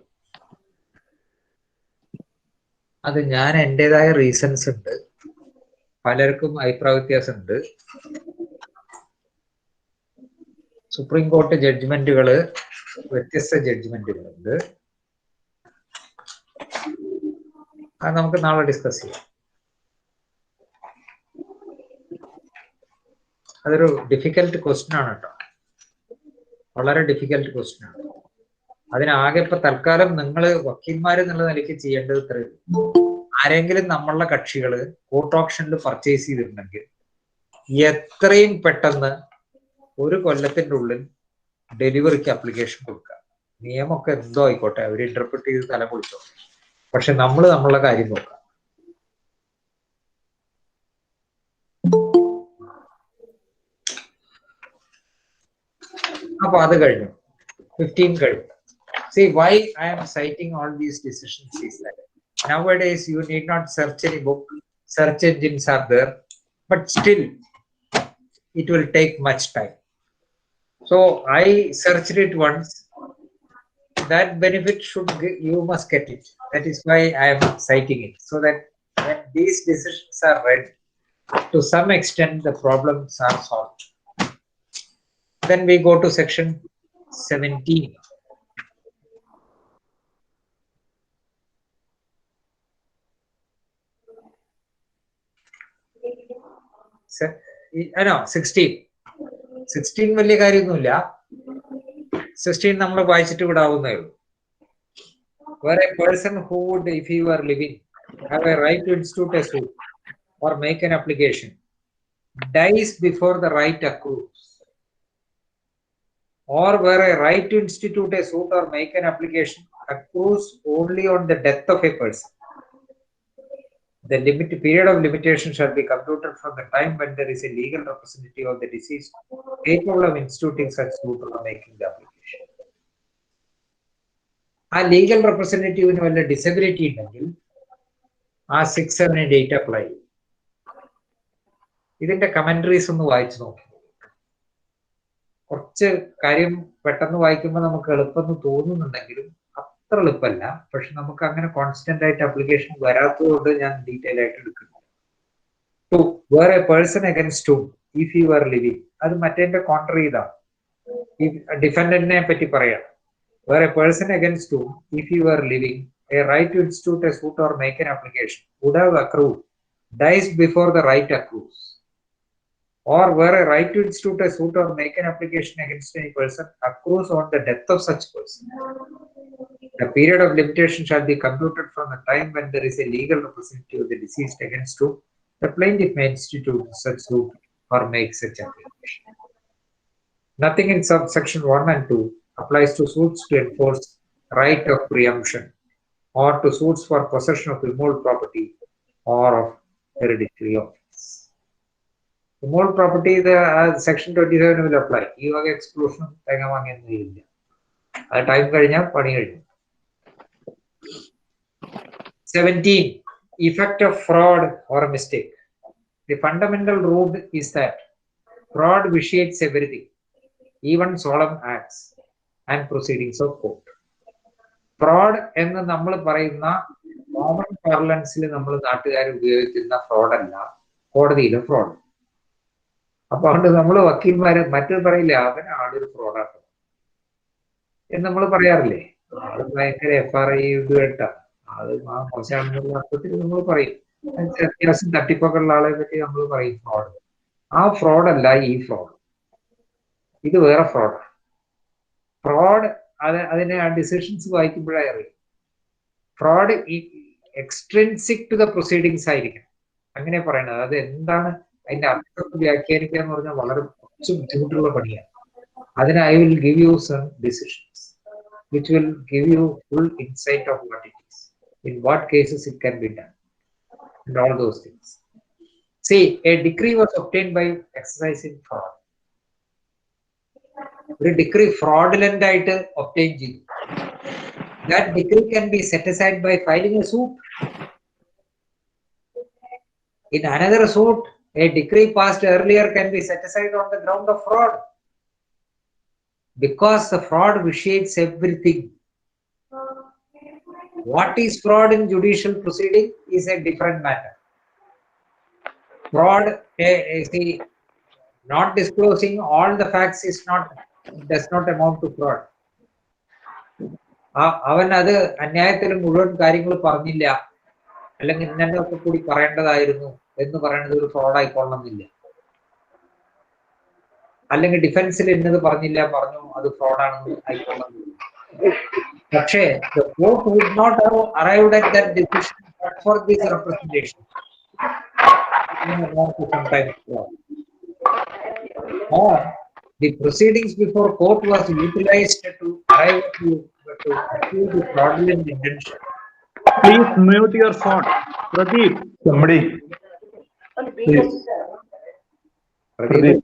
അത് ഞാൻ എൻ്റെതായ റീസൺസ് ഉണ്ട്, പലർക്കും അഭിപ്രായ വ്യത്യാസമുണ്ട്. സുപ്രീം കോടതി ജഡ്ജ്മെന്റുകള് വ്യത്യസ്ത ജഡ്ജ്മെന്റുകളുണ്ട്. അത് നമുക്ക് നാളെ ഡിസ്കസ് ചെയ്യാം. അതൊരു ഡിഫിക്കൽട്ട് ക്വസ്റ്റ്യൻ ആണ് കേട്ടോ, വളരെ ഡിഫിക്കൽട്ട് ക്വസ്റ്റ്യൻ ആണ്. അതിനാകെ ഇപ്പൊ തൽക്കാലം നിങ്ങൾ വക്കീൽമാർ എന്നുള്ള നിലയ്ക്ക് ചെയ്യേണ്ടത് ഇത്രയും, ആരെങ്കിലും നമ്മളുടെ കക്ഷികള് കോർട്ട് ഓപ്ഷനിൽ പർച്ചേസ് ചെയ്തിട്ടുണ്ടെങ്കിൽ എത്രയും പെട്ടെന്ന് ഒരു കൊല്ലത്തിന്റെ ഉള്ളിൽ ഡെലിവറിക്ക് അപ്ലിക്കേഷൻ കൊടുക്കുക. നിയമമൊക്കെ എന്തോ ആയിക്കോട്ടെ, അവർ ഇന്റർപ്രറ്റ് ചെയ്ത് തല പൊളിച്ചോ, പക്ഷെ നമ്മൾ നമ്മളുടെ കാര്യം നോക്കാം. അപ്പൊ അത് കഴിഞ്ഞു, 15 കഴിഞ്ഞു. See why I am citing all these decisions is that nowadays you need not search any book, search engines are there. but still it will take much time. So I searched it once. That benefit you must get it. That is why I am citing it, so that when these decisions are read, to some extent the problems are solved. Then we go to section 17. No, 16. 16 വലിയ കാര്യമൊന്നുമില്ല. 16 നമ്മൾ വായിച്ചിട്ട് വിടാവുന്നേ ഉള്ളൂ. Where a person who would, if he were living, have a right to institute a suit or make an application, dies before the right accrues, or where a right to institute a suit or make an application accrues only on the death of a person, the period of limitation shall be computed from the time when there is a legal representative of the deceased capable of instituting such suit or making the application. A legal representative in a disability ഉണ്ടെങ്കിൽ ആ 6, 7 and 8 apply. ഇതിന്റെ commentaries ഒന്ന് വായിച്ചു നോക്കി. കുറച്ച് കാര്യം പെട്ടെന്ന് വായിക്കുമ്പോൾ നമുക്ക് എളുപ്പമെന്ന് തോന്നുന്നുണ്ടെങ്കിലും അത്ര എളുപ്പമല്ല. പക്ഷെ നമുക്ക് അങ്ങനെ കോൺസ്റ്റന്റ് ആയിട്ട് അപ്ലിക്കേഷൻ വരാത്തതുകൊണ്ട് ഞാൻ ഡീറ്റെയിൽ ആയിട്ട് എടുക്കുന്നു. To where a person against whom if you are living, അത് മറ്റേ കോൺട്ര ചെയ്താ ഈ ഡിഫൻഡന്റിനെ പറ്റി പറയാം. Where a person against whom, if you are living, a right to institute a suit or make an application would have accrued, dies before the right accrues, or where a right to institute a suit or make an application against any person accrues on the death of such person, the period of limitation shall be computed from the time when there is a legal representative of the deceased against whom the plaintiff may institute such suit or make such application. Nothing in subsection 1 and 2 applies to suits to enforce right of preemption or to suits for possession of removed property or of hereditary office. Removed property, the section 27 will apply. You have exclusion. Time 17. Effect of fraud or mistake. The fundamental rule is that fraud vitiates everything, even solemn acts and proceedings of court. Fraud എന്ന് നമ്മൾ പറയുന്ന common പാർലൻസിൽ നമ്മൾ നാട്ടുകാർ ഉപയോഗിക്കുന്ന fraud അല്ല കോടതിയിലെ fraud. അപ്പൊ അതുകൊണ്ട് നമ്മൾ വക്കീൽമാര് മറ്റൊരു പറയില്ല അവൻ ആളൊരു ഫ്രോഡാണ് എന്ന് നമ്മൾ പറയാറില്ലേ. ആള് ഭയങ്കര FRI കേട്ടാ അത് ആ മോശമാണെന്നുള്ള അർത്ഥത്തിൽ നമ്മൾ പറയും. അത്യാവശ്യം തട്ടിപ്പൊക്കെ ഉള്ള ആളെ പറ്റി നമ്മൾ പറയും ഫ്രോഡ്. ആ ഫ്രോഡ് അല്ല ഈ ഫ്രോഡ്. ഇത് വേറെ ഫ്രോഡാണ്. ഫ്രോഡ് അതിനെ ആ ഡിസിഷൻസ് വായിക്കുമ്പോഴേ അറിയാം. Fraud extrinsic to the proceedings ആയിരിക്കും. അങ്ങനെ പറയണത്. അത് എന്താണ് അതിന്റെ അർത്ഥം വ്യാഖ്യാനിക്കുക എന്ന് പറഞ്ഞാൽ വളരെ കുറച്ച് ബുദ്ധിമുട്ടുള്ള പണിയാണ്. അതിന് I will give you some decisions which will give you full insight of what it is, in what cases it can be done and all those things. See, a decree was obtained by exercising fraud. ഒരു decree fraudulent ആയിട്ട് obtain ചെയ്തു. That decree can be set aside by filing a suit. In another suit, a decree passed earlier can be set aside on the ground of fraud, because the fraud vitiates everything. What is fraud in judicial proceeding is a different matter. Fraud, see, not disclosing all the facts does not amount to fraud. അവൻ അത് അന്യായത്തിൽ മുഴുവൻ കാര്യങ്ങൾ പറഞ്ഞില്ല, അല്ലെങ്കിൽ ഇന്നൊക്കെ കൂടി പറയേണ്ടതായിരുന്നു എന്ന് പറയുന്നത് ഒരു ഫ്രോഡ് ആയിക്കൊള്ളണമെന്നില്ല. അല്ലെങ്കിൽ ഡിഫൻസിൽ ഇന്നത് പറഞ്ഞു അത് ഫ്രോഡാണെന്ന് ആയിക്കൊള്ളണമെന്നില്ല. പക്ഷേ the court would not have arrived at that decision but for this representation. Or the proceedings before court was utilized to arrive to achieve the fraudulent intention. Please mute your phone. Pradeep. Somebody. Please. Pradeep.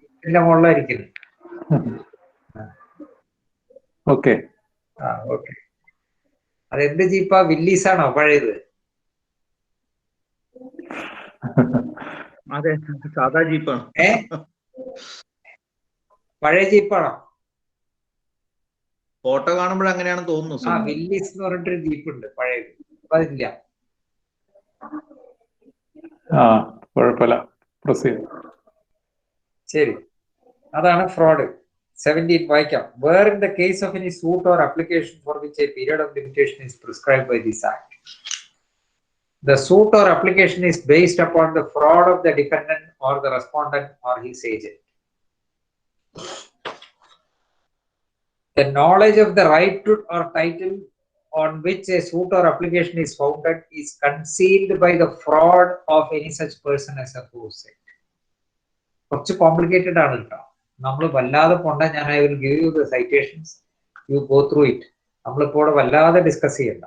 Okay. Okay. അതെന്ത് ജീപ്പാ? Willys ആണോ പഴയത്? അതെ, സാധാ ജീപ്പാണ്. പഴയ ജീപ്പാണോ? Photo കാണുമ്പോൾ അങ്ങനെയാണെന്ന് തോന്നുന്നു. Willis എന്ന് പറഞ്ഞിട്ടൊരു ജീപ്പ് ഉണ്ട് പഴയത്, അപ്പൊ അതില്ല. കുഴപ്പമില്ല, പ്രൊസീഡ്. ശരി, അതാണ് ഫ്രോഡ്. 17 വായിക്കാം. Where in the case of any suit or application for which a period of limitation is prescribed by this act, the suit or application is based upon the fraud of the defendant or the respondent or his agent. The knowledge of the right to or title on which a suit or application is founded is concealed by the fraud of any such person as aforesaid. കുറച്ച് complicated ആണ് കേട്ടോ. നമ്മൾ വല്ലാതെ പോണ്ട. ഞാൻ I will give you the citations, you go through it. നമ്മളിപ്പോൾ വല്ലാതെ discuss ചെയ്യണ്ട.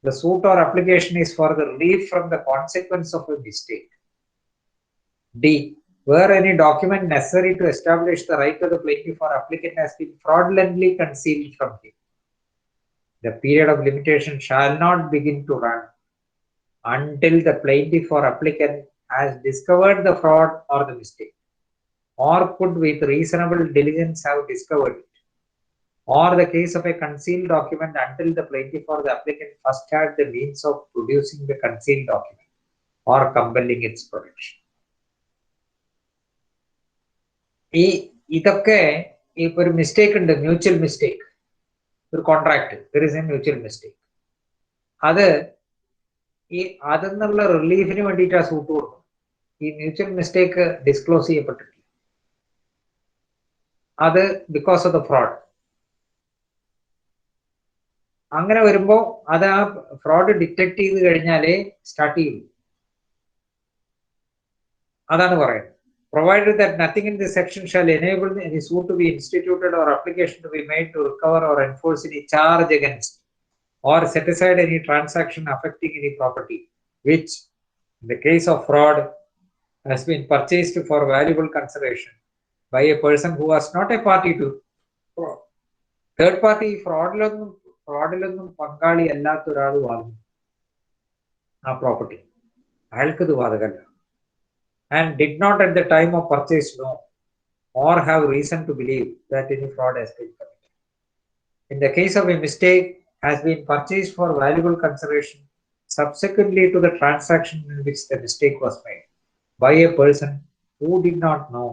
The suit or application is for the relief from the consequence of a mistake. D. Where any document necessary to establish the right of the plaintiff or applicant has been fraudulently concealed from him, the period of limitation shall not begin to run until the plaintiff or applicant has discovered the fraud or the mistake, or could with reasonable diligence have discovered it, or the case of a concealed document until the plaintiff or the applicant first had the means of producing the concealed document or compelling its production. ഇതൊക്കെ ഇപ്പൊ ഒരു mistake ഉണ്ട്, mutual mistake. ഒരു contract, there is a mutual mistake. അതെന്നുള്ള റിലീഫിന് വേണ്ടിയിട്ട് ആ suit കൊടുക്കും. ഈ മ്യൂച്വൽ മിസ്റ്റേക്ക് ഡിസ്ക്ലോസ് ചെയ്യപ്പെട്ടിട്ടില്ല. അത് ബിക്കോസ് ഓഫ് ദ ഫ്രോഡ്. അങ്ങനെ വരുമ്പോ അത് ആ ഫ്രോഡ് ഡിറ്റക്ട് ചെയ്ത് കഴിഞ്ഞാലേ സ്റ്റാർട്ട് ചെയ്യും. അതാണ് പറയുന്നത്. Provided that nothing in this section shall enable any suit to be instituted or application to be made to recover or enforce any charge against or set aside any transaction affecting any property which, in the case of fraud, has been purchased for valuable consideration by a person who was not a party to fraud. Third party ഫ്രോഡിലൊന്നും പങ്കാളി അല്ലാത്ത ഒരാൾ വാങ്ങും ആ property, അയാൾക്കത് ബാധകമല്ല. And did not at the time of purchase know or have reason to believe that any fraud has been committed. In the case of a mistake has been purchased for valuable consideration subsequently to the transaction in which the mistake was made by a person who did not know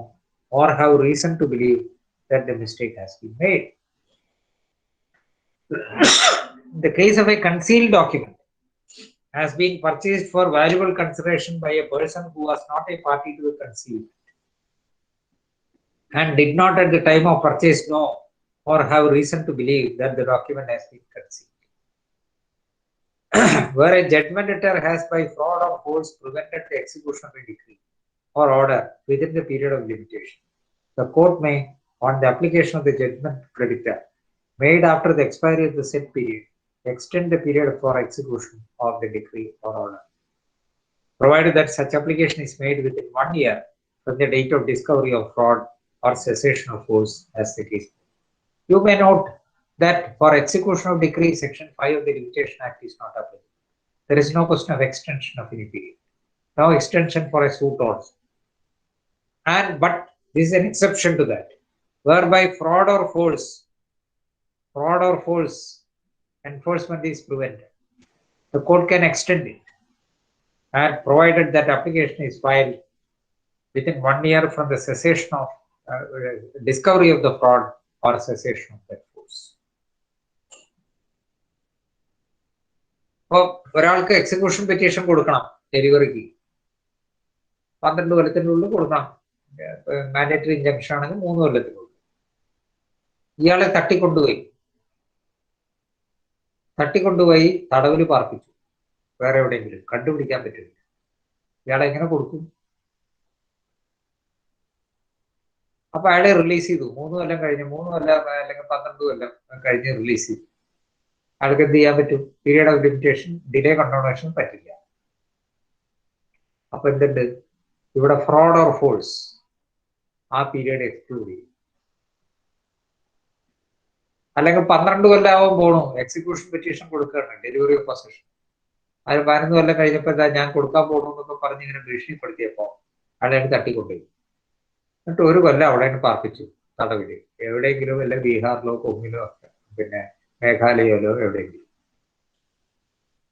or have reason to believe that the mistake has been made. In the case of a concealed document has been purchased for valuable consideration by a person who was not a party to the concealment and did not at the time of purchase know or have reason to believe that the document has been concealed. Where a judgment debtor has by fraud or force prevented the execution of a decree or order within the period of limitation, the court may, on the application of the judgment creditor made after the expiry of the said period, extend the period for execution of the decree or order, provided that such application is made within 1 year from the date of discovery of fraud or cessation of force as the case. You may note that for execution of decree, Section 5 of the Limitation Act is not applicable. There is no question of extension of any period. No extension for a suit also. But this is an exception to that, whereby fraud or force enforcement is prevented. The court can extend it, and provided that application is filed within 1 year from the cessation of discovery of the fraud or cessation of that force. അപ്പോൾ ഒരാൾക്ക് execution petition കൊടുക്കണം ഡെലിവറിക്ക് 12 കൊല്ലത്തിനുള്ളിൽ കൊടുക്കണം. Mandatory injunction ആണെങ്കിൽ 3 കൊല്ലത്തിനുള്ളിൽ. ഇയാളെ തട്ടിക്കൊണ്ടുപോയി തടവിൽ പാർപ്പിച്ചു, വേറെ എവിടെയെങ്കിലും കണ്ടുപിടിക്കാൻ പറ്റില്ല. ഇയാളെ എങ്ങനെ കൊടുക്കും? അപ്പൊ അയാളെ റിലീസ് ചെയ്തു. 3 കൊല്ലം കഴിഞ്ഞ്, 3 കൊല്ലം അല്ലെങ്കിൽ 12 കൊല്ലം കഴിഞ്ഞ് റിലീസ് ചെയ്തു. അയാൾക്ക് എന്ത് ചെയ്യാൻ പറ്റും? Period of limitation, delay condonation പറ്റില്ല. അപ്പൊ എന്തുണ്ട് ഇവിടെ? ഫ്രോഡ് ഓർ ഫോഴ്സ് ആ പീരിയഡ് എക്സ്ക്ലൂഡ് ചെയ്യും. അല്ലെങ്കിൽ 12 കൊല്ലമാവാൻ പോണു, എക്സിക്യൂഷൻ പെറ്റീഷൻ കൊടുക്കുകയാണ്, ഡെലിവറി ഓഫ് പൊസഷൻ. അത് 11 കൊല്ലം കഴിഞ്ഞപ്പോൾ ഞാൻ കൊടുക്കാൻ പോകണു എന്നൊക്കെ പറഞ്ഞ് ഇങ്ങനെ ഭീഷണിപ്പെടുത്തിയപ്പോ അവിടെ തട്ടിക്കൊണ്ടുപോയി. എന്നിട്ട് ഒരു കൊല്ലം അവിടെ പാർപ്പിച്ചു തടവില്, എവിടെയെങ്കിലും വല്ല ബീഹാറിലോ കൊങ്ങിലോ പിന്നെ മേഘാലയയിലോ എവിടെയെങ്കിലും.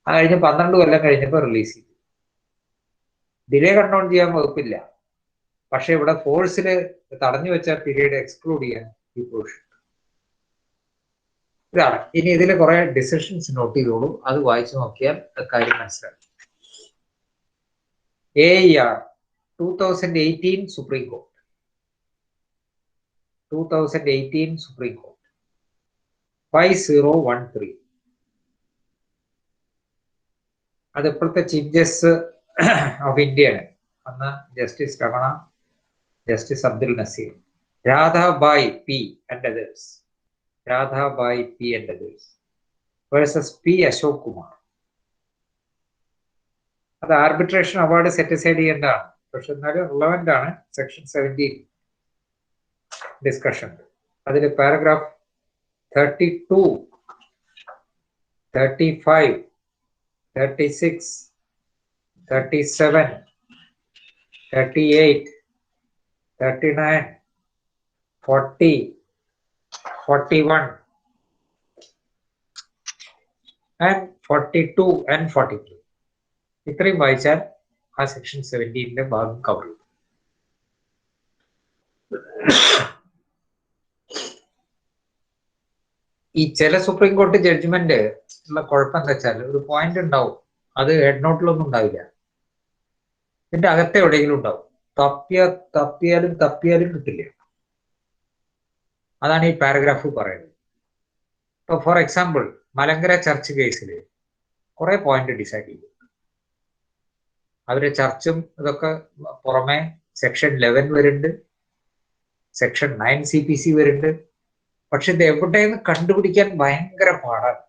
അത് കഴിഞ്ഞ് 12 കൊല്ലം കഴിഞ്ഞപ്പോൾ റിലീസ് ചെയ്തു. ഡിലേ കൺട്രോൾ ചെയ്യാൻ വകുപ്പില്ല, പക്ഷെ ഇവിടെ ഫോഴ്സിൽ തടഞ്ഞു വെച്ച പീരീഡ് എക്സ്ക്ലൂഡ് ചെയ്യാൻ ഈ പ്രൊവിഷൻ. ഇതാണ്. ഇനി ഇതിൽ കുറെ ഡിസിഷൻസ് നോട്ട് ചെയ്തോളൂ, അത് വായിച്ചു നോക്കിയാൽ കാര്യം മനസ്സിലാവും. AER 2018 supreme court 2018 supreme court 5013. അത് ഇപ്പോഴത്തെ ചീഫ് ജസ്റ്റിസ് ഓഫ് ഇന്ത്യയാണ്. അന്ന് justice Ramana, justice Abdul Nazeer, Radhabai P and others, Radhabai P and others versus P Ashok Kumar. അത് ആർബിട്രേഷൻ അവാർഡ് സെറ്റ് അസൈഡ് ചെയ്യേണ്ടതാണ്, പക്ഷെ എന്നാലും റിലവൻ്റ് ആണ്. Section 17 discussion. അതിൽ പാരഗ്രാഫ് 32, 35, 36, 37, 38, 39, 40, 41 and 42 and 43. ഇത്രയും വായിച്ചാൽ ആ സെക്ഷൻ 17 ഭാഗം കവർ ചെയ്യും. ഈ ചില സുപ്രീം കോടതി ജഡ്ജ്മെന്റ് ഉള്ള കുഴപ്പം എന്താ വെച്ചാൽ ഒരു പോയിന്റ് ഉണ്ടാവും, അത് ഹെഡ് നോട്ടിലൊന്നും ഉണ്ടാവില്ല, ഇതിന്റെ അകത്തെ എവിടെയെങ്കിലും ഉണ്ടാവും. തപ്പിയാലും കിട്ടില്ല. അതാണ് ഈ പാരഗ്രാഫ് പറയുന്നത്. ഇപ്പൊ ഫോർ എക്സാമ്പിൾ മലങ്കര ചർച്ച് കേസിൽ കുറെ പോയിന്റ് ഡിസൈഡ് ചെയ്തു. അവര് ചർച്ചും ഇതൊക്കെ പുറമെ സെക്ഷൻ 11 വരുന്നുണ്ട്, സെക്ഷൻ 9 CPC വരുന്നുണ്ട്. പക്ഷെ ഇത് എവിടെയെന്ന് കണ്ടുപിടിക്കാൻ ഭയങ്കര പാടാണ്.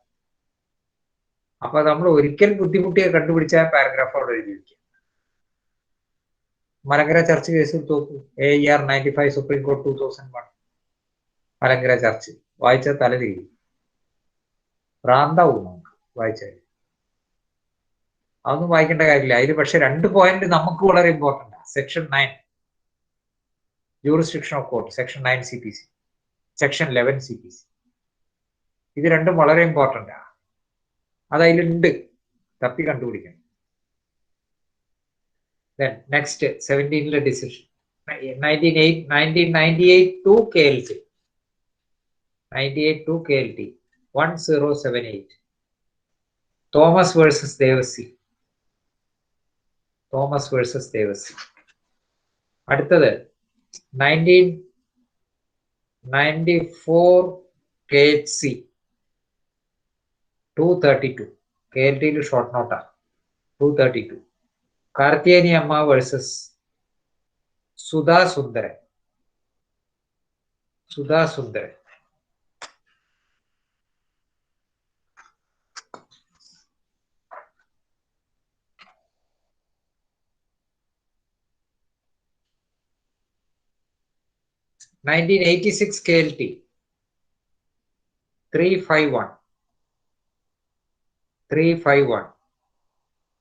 അപ്പൊ നമ്മൾ ഒരിക്കൽ ബുദ്ധിമുട്ടിയെ കണ്ടുപിടിച്ച പാരഗ്രാഫ് അവിടെ എഴുതി വയ്ക്കുക. മലങ്കര ചർച്ച് കേസിൽ തോക്കൂ. AER 95 supreme court 2001 Malankara church വായിച്ച തലതിരിയും, ഭ്രാന്താവും നമുക്ക് വായിച്ചാൽ. അതൊന്നും വായിക്കേണ്ട കാര്യമില്ല. അതിൽ പക്ഷെ 2 പോയിന്റ് നമുക്ക് വളരെ ഇമ്പോർട്ടൻ്റ് ആണ്. Section 9 jurisdiction of court, section 9 CPC, section 11 CPC. ഇത് രണ്ടും വളരെ ഇമ്പോർട്ടൻ്റ് ആണ്. അത് അതിലുണ്ട്, തപ്പി കണ്ടുപിടിക്കണം. Next 17 decision 1998 to KLT 1078 Thomas versus Devasi. അടുത്തത് 1994 KHC 232. KLT ഷോർട്ട് നോട്ടാണ്. 232 Karthiyani Amma versus Sudha Sundaran. 1986 KLT 351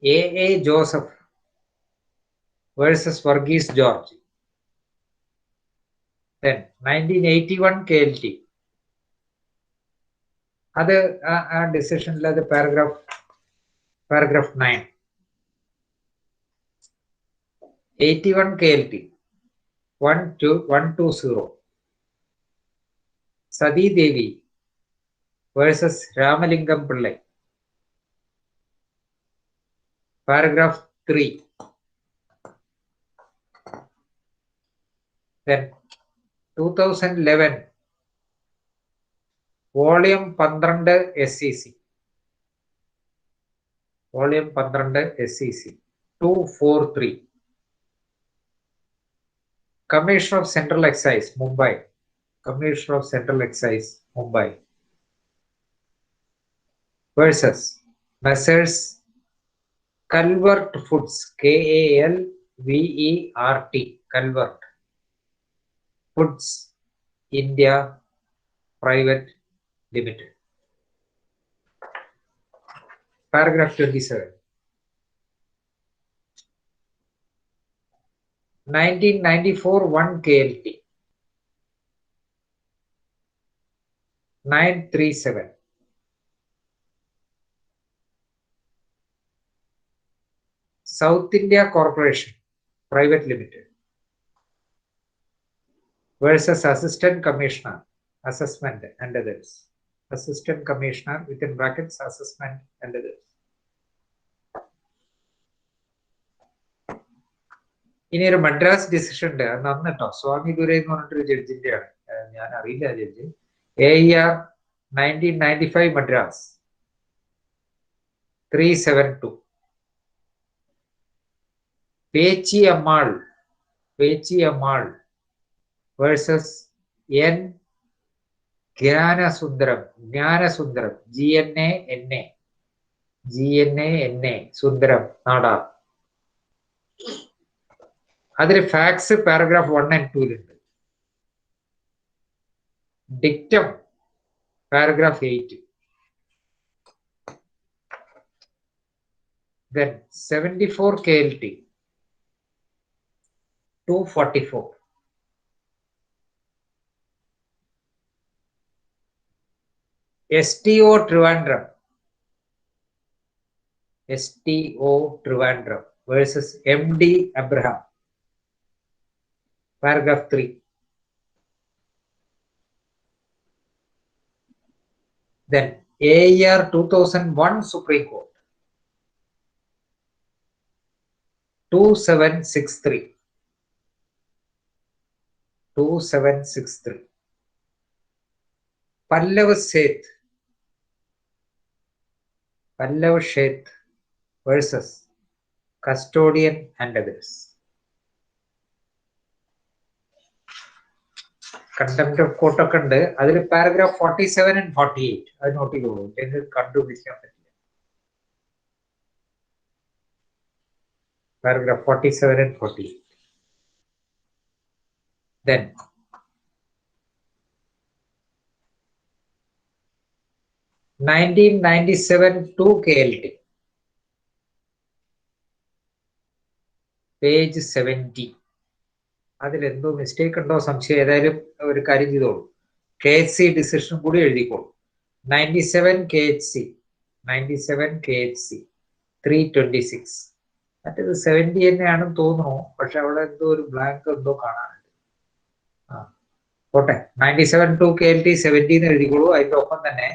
AA Joseph versus Varghese George. Then 1981 KLT. അത് ആ ഡിസിഷനിൽ അത് paragraph 9. 81 KLT 120 Sathi Devi versus Ramalingam Pillai. Paragraph 3. Then 2011 volume 12 SEC 243. Commissioner of Central Excise Mumbai versus Messrs Calvert Foods KALVERT Calvert Foods India Private Limited. Paragraph 27. 1994 1 KLT 937. South India Corporation Private Limited versus Assistant Commissioner Assessment and others. Assistant Commissioner within brackets Assessment and others. ഇനി ഒരു Madras decision ഉണ്ട്, അത് നന്ന് കേട്ടോ. സ്വാമി ദുരൈ എന്ന് പറഞ്ഞിട്ടൊരു ജഡ്ജിന്റെ ആണ്, ഞാൻ അറിയില്ല judge. AER 1995 Madras 372. Pechi Ammal versus N Gnanasundaram GNA Sundaram Nadar. അതിൽ ഫാക്സ് പാരഗ്രാഫ് 1 and 2 ഉണ്ട്. Dictum paragraph 8. Then 74 KLT 244. STO Trivandrum versus MD Abraham. Paragraph 3. Then AER 2001 Supreme Court 2763. Pallav Sheth versus Custodian and others. Contempt of court ഒക്കെ ഉണ്ട്. അതിൽ paragraph 47 and 48 അത് not ചെയ്തോളൂ, എന്ന് കണ്ടുപിടിക്കാൻ പറ്റില്ല. Paragraph 47 and 48. Then 1997 2 KLT page 70. അതിലെന്തോ mistake ഉണ്ടോ സംശയം, ഏതായാലും ഒരു കാര്യം ചെയ്തോളൂ, KHC ഡിസിഷൻ കൂടി എഴുതിക്കോളൂ. 97 KHC 326. മറ്റേത് 70 തന്നെയാണെന്ന് തോന്നുന്നു, പക്ഷെ അവിടെ എന്തോ ഒരു ബ്ലാങ്ക് എന്തോ കാണാനുണ്ട്. പോട്ടെ, 97 2 KLT 70 എന്ന് എഴുതിക്കോളൂ. അതിന്റെ ഒപ്പം തന്നെ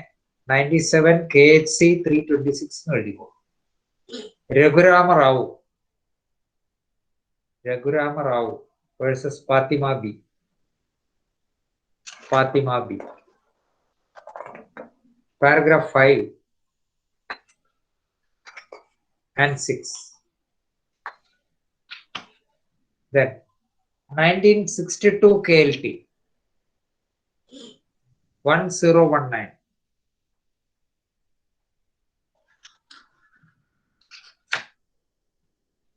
97 KHC 326 എന്ന് എഴുതിക്കോളൂ. Raghurama Rao versus Fatima B. Paragraph 5 and 6. Then 1962 KLT 1019.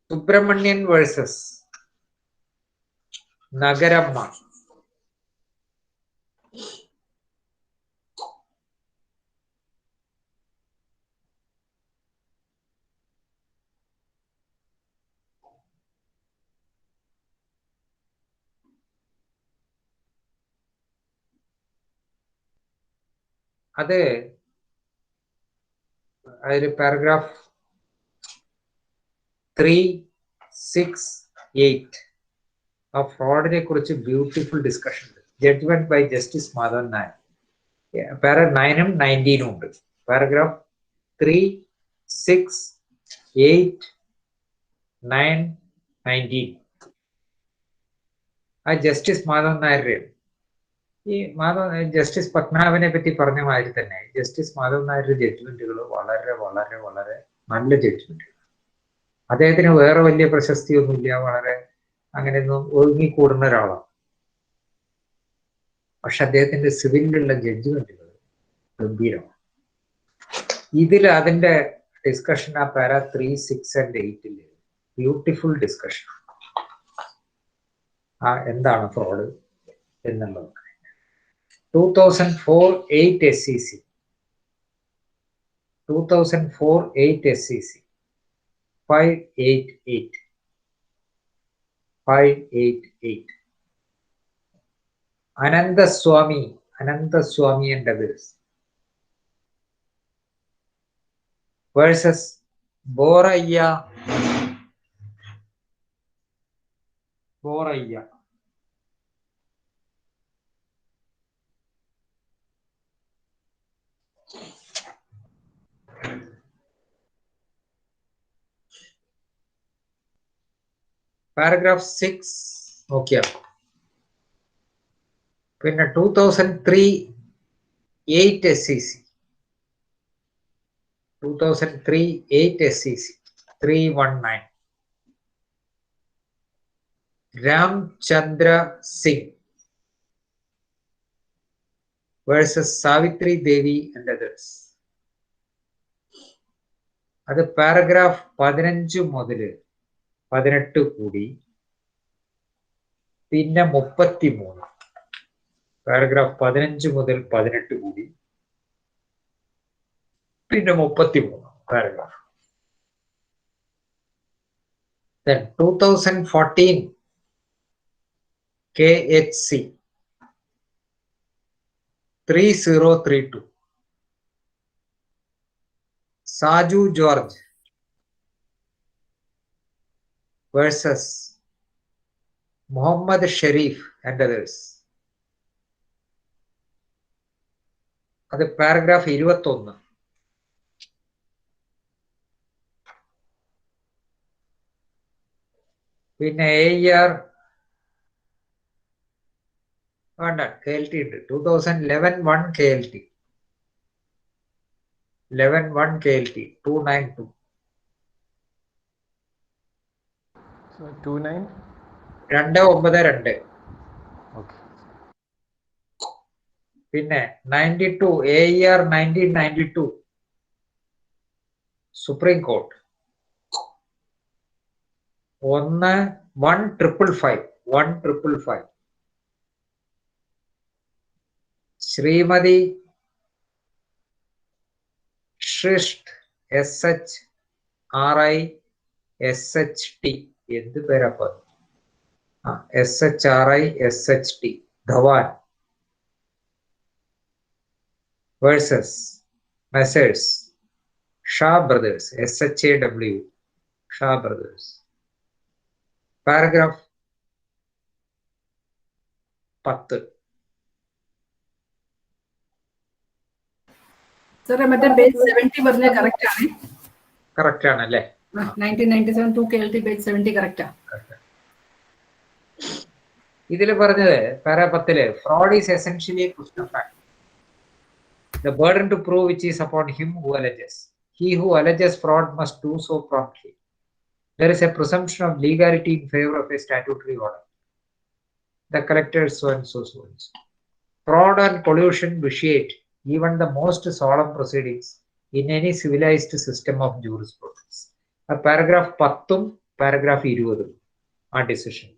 Subramanian versus Nagaramma. അത് അതിൽ പാരഗ്രാഫ് 368 ആ ഫ്രോഡിനെ കുറിച്ച് ബ്യൂട്ടിഫുൾ ഡിസ്കഷൻ ഉണ്ട്. Judgement by justice Madhavan Nair. Para 9 19 ഉണ്ട്. പാരഗ്രാഫ് 3, 6, 8, 9, 19 ആ ജസ്റ്റിസ് മാധവൻ നായരുടെ. ഈ ജസ്റ്റിസ് പത്മനാഭനെ പറ്റി പറഞ്ഞ മാതിരി തന്നെ ജസ്റ്റിസ് മാധവൻ നായരുടെ ജഡ്ജ്മെന്റുകൾ വളരെ വളരെ വളരെ നല്ല ജഡ്ജ്മെന്റുകൾ. അദ്ദേഹത്തിന് വേറെ വലിയ പ്രശസ്തിയൊന്നുമില്ല, വളരെ അങ്ങനെയൊന്നും ഒതുങ്ങിക്കൂടുന്ന ഒരാളാണ്. പക്ഷെ അദ്ദേഹത്തിന്റെ സിവിലിലുള്ള ജഡ്ജ്മെന്റുകൾ ഗംഭീരമാണ്. ഇതിൽ അതിന്റെ ഡിസ്കഷൻ ആ പാര 3, 6 and 8 ബ്യൂട്ടിഫുൾ ഡിസ്കഷൻ. എന്താണ് ഫ്രോഡ് എന്നുള്ളത്. 2004 8 SCC 588. 588. Anandaswamy and others versus Boraya. Paragraph 6. Okay. പിന്നെ 2003 8 SEC 319 Ramchandra Singh versus Savitri Devi and others. അത് പാരഗ്രാഫ് 15 മുതൽ 18 കൂടി പിന്നെ 33. പാരഗ്രാഫ് 15 മുതൽ 18 കൂടി പിന്നെ 33 paragraph. Then 2014 KHC 3032 Saju George versus Muhammad Sharif and others. അത് പാരഗ്രാഫ് 21. പിന്നെ AER വേണ്ട, KLT ഉണ്ട്. 2011 1 KLT 292 292. Okay. പിന്നെ 92 AER 1992 സുപ്രീം കോർട്ട് 1555 ശ്രീമതി ശ്രിഷ്ഠ് SHRI SHT എന്ത് പേരപ്പ SHRI SHT Dhawan versus Messrs Shah Brothers SHAW Shah Brothers. Paragraph 10. സാറേ മറ്റേ പേജ് 70 പറഞ്ഞ കറക്റ്റ് ആണ്. കറക്റ്റ് ആണല്ലേ? 1997 2 KLT പേജ് 70 കറക്റ്റാ. ഇതിൽ പറഞ്ഞത് പാര 10 fraud is essentially a question of fact. The burden to prove which is upon him who alleges. He who alleges fraud must do so promptly. There is a presumption of legality in favor of a statutory order. The collector so and so. Fraud and collusion vitiate even the most solemn proceedings in any civilized system of jurisprudence. A paragraph 10 paragraph 20 ആ decision.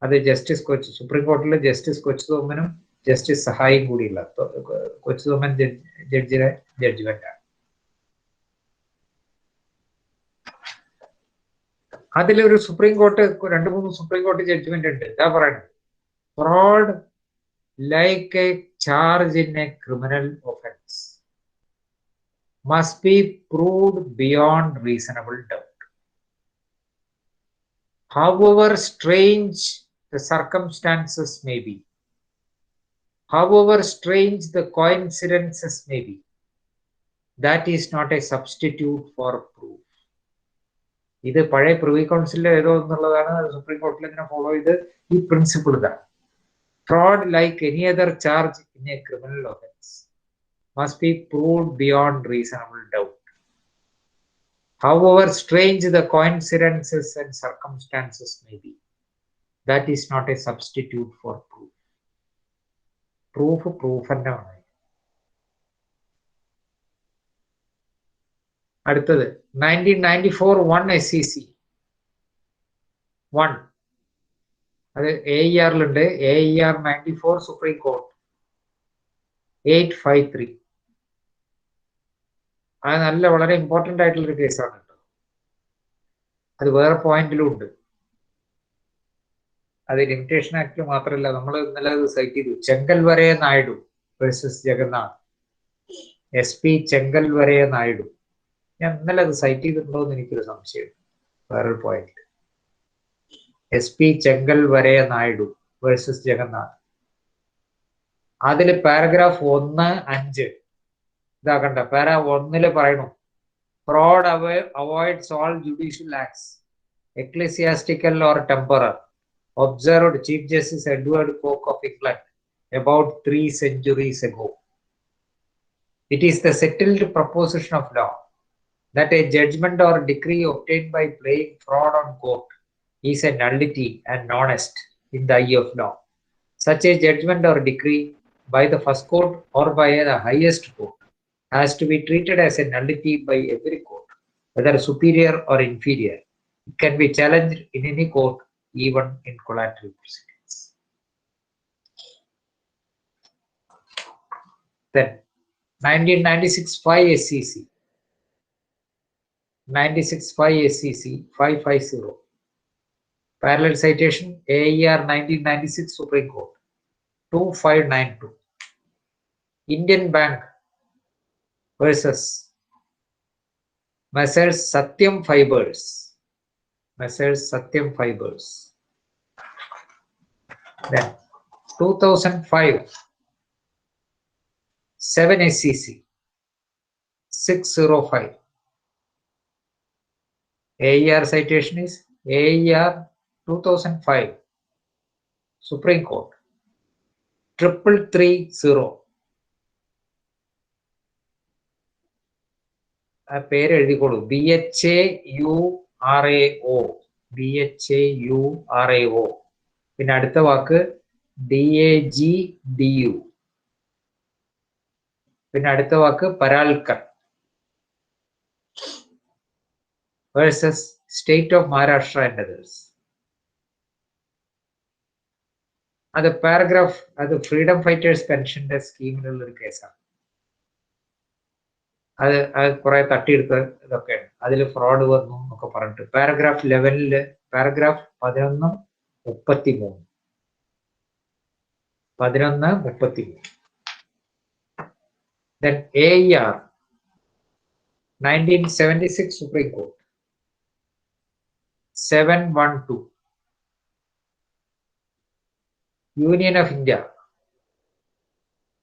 അത് justice കൊച്ചു supreme കോടതിയിലെ justice കൊച്ചുതോമനും justice സഹായും കൂടിയുള്ള കൊച്ചുതോമൻ ജഡ്ജിയുടെ ജഡ്ജ്മെന്റാണ്. അതിലൊരു supreme court 2-3 supreme കോടതി judgement ഉണ്ട്. എന്താ പറയുന്നത്? Fraud like a charge in a criminal offense must be proved beyond reasonable doubt. However strange the circumstances may be, however strange the coincidences may be, that is not a substitute for proof. ഇത് പഴയ privy കൗൺസിലിൽ ഏതോ എന്നുള്ളതാണ്. Supreme കോടതിയിൽ ഇങ്ങനെ follow ചെയ്ത് ഈ principle ഇതാണ്. Fraud, like any other charge in a criminal offense, must be proved beyond reasonable doubt. However strange the coincidences and circumstances may be, that is not a substitute for proof. Proof എന്നതാണ്. അടുത്തത് 1994 1 SEC 1. അത് AERലുണ്ട്. AER 94 supreme court 853. അത് നല്ല വളരെ important ആയിട്ടുള്ളൊരു കേസാണ് കേട്ടോ. അത് വേറെ പോയിന്റിലും ഉണ്ട്. അത് ലിമിറ്റേഷൻ ആക്ട് മാത്രമല്ല, നമ്മൾ ഇന്നലെ അത് സൈറ്റ് ചെയ്തു. Chengalvaraya Naidu versus Jagannath, SP Chengalvaraya Naidu. ഞാൻ ഇന്നലെ അത് സൈറ്റ് ചെയ്തിട്ടുണ്ടോ എന്ന് എനിക്കൊരു സംശയം. വേറൊരു point, SP Chengalvaraya Naidu versus Jagannath. അതില് പാരഗ്രാഫ് 1(5) ഇതാക്കണ്ട. പാര 1 പറയണു, fraud avoids all judicial acts ecclesiastical or temporal observed Chief Justice Edward Coke of England about 3 centuries ago. It is the settled proposition of law that a judgment or decree obtained by playing fraud on court is a nullity and honest in the eye of law. Such a judgment or decree by the first court or by the highest court has to be treated as a nullity by every court, whether superior or inferior. It can be challenged in any court, even in collateral proceedings. Then 1996 5 SCC 550 parallel citation AER 1996 Supreme Court 2592. Indian Bank versus Messrs Satyam Fibers. Then 2005 7 SCC 605. AER citation is AER 2005 Supreme Court 3330. ആ പേര് എഴുതിക്കോളൂ, BHAURAO. പിന്നെ അടുത്ത വാക്ക് DAGDU. പിന്നെ അടുത്ത വാക്ക് Paralkar versus state of Maharashtra and others. അത് paragraph, അത് freedom fighters പെൻഷന്റെ സ്കീമിലുള്ള ഒരു കേസാണ്. അത് കുറെ തട്ടിയെടുത്ത് ഇതൊക്കെയാണ്. അതിൽ ഫ്രോഡ് വന്നു എന്നൊക്കെ പറഞ്ഞിട്ട് paragraph 11 paragraph 11:33. Then AER 1976 Supreme Court 712. Union of India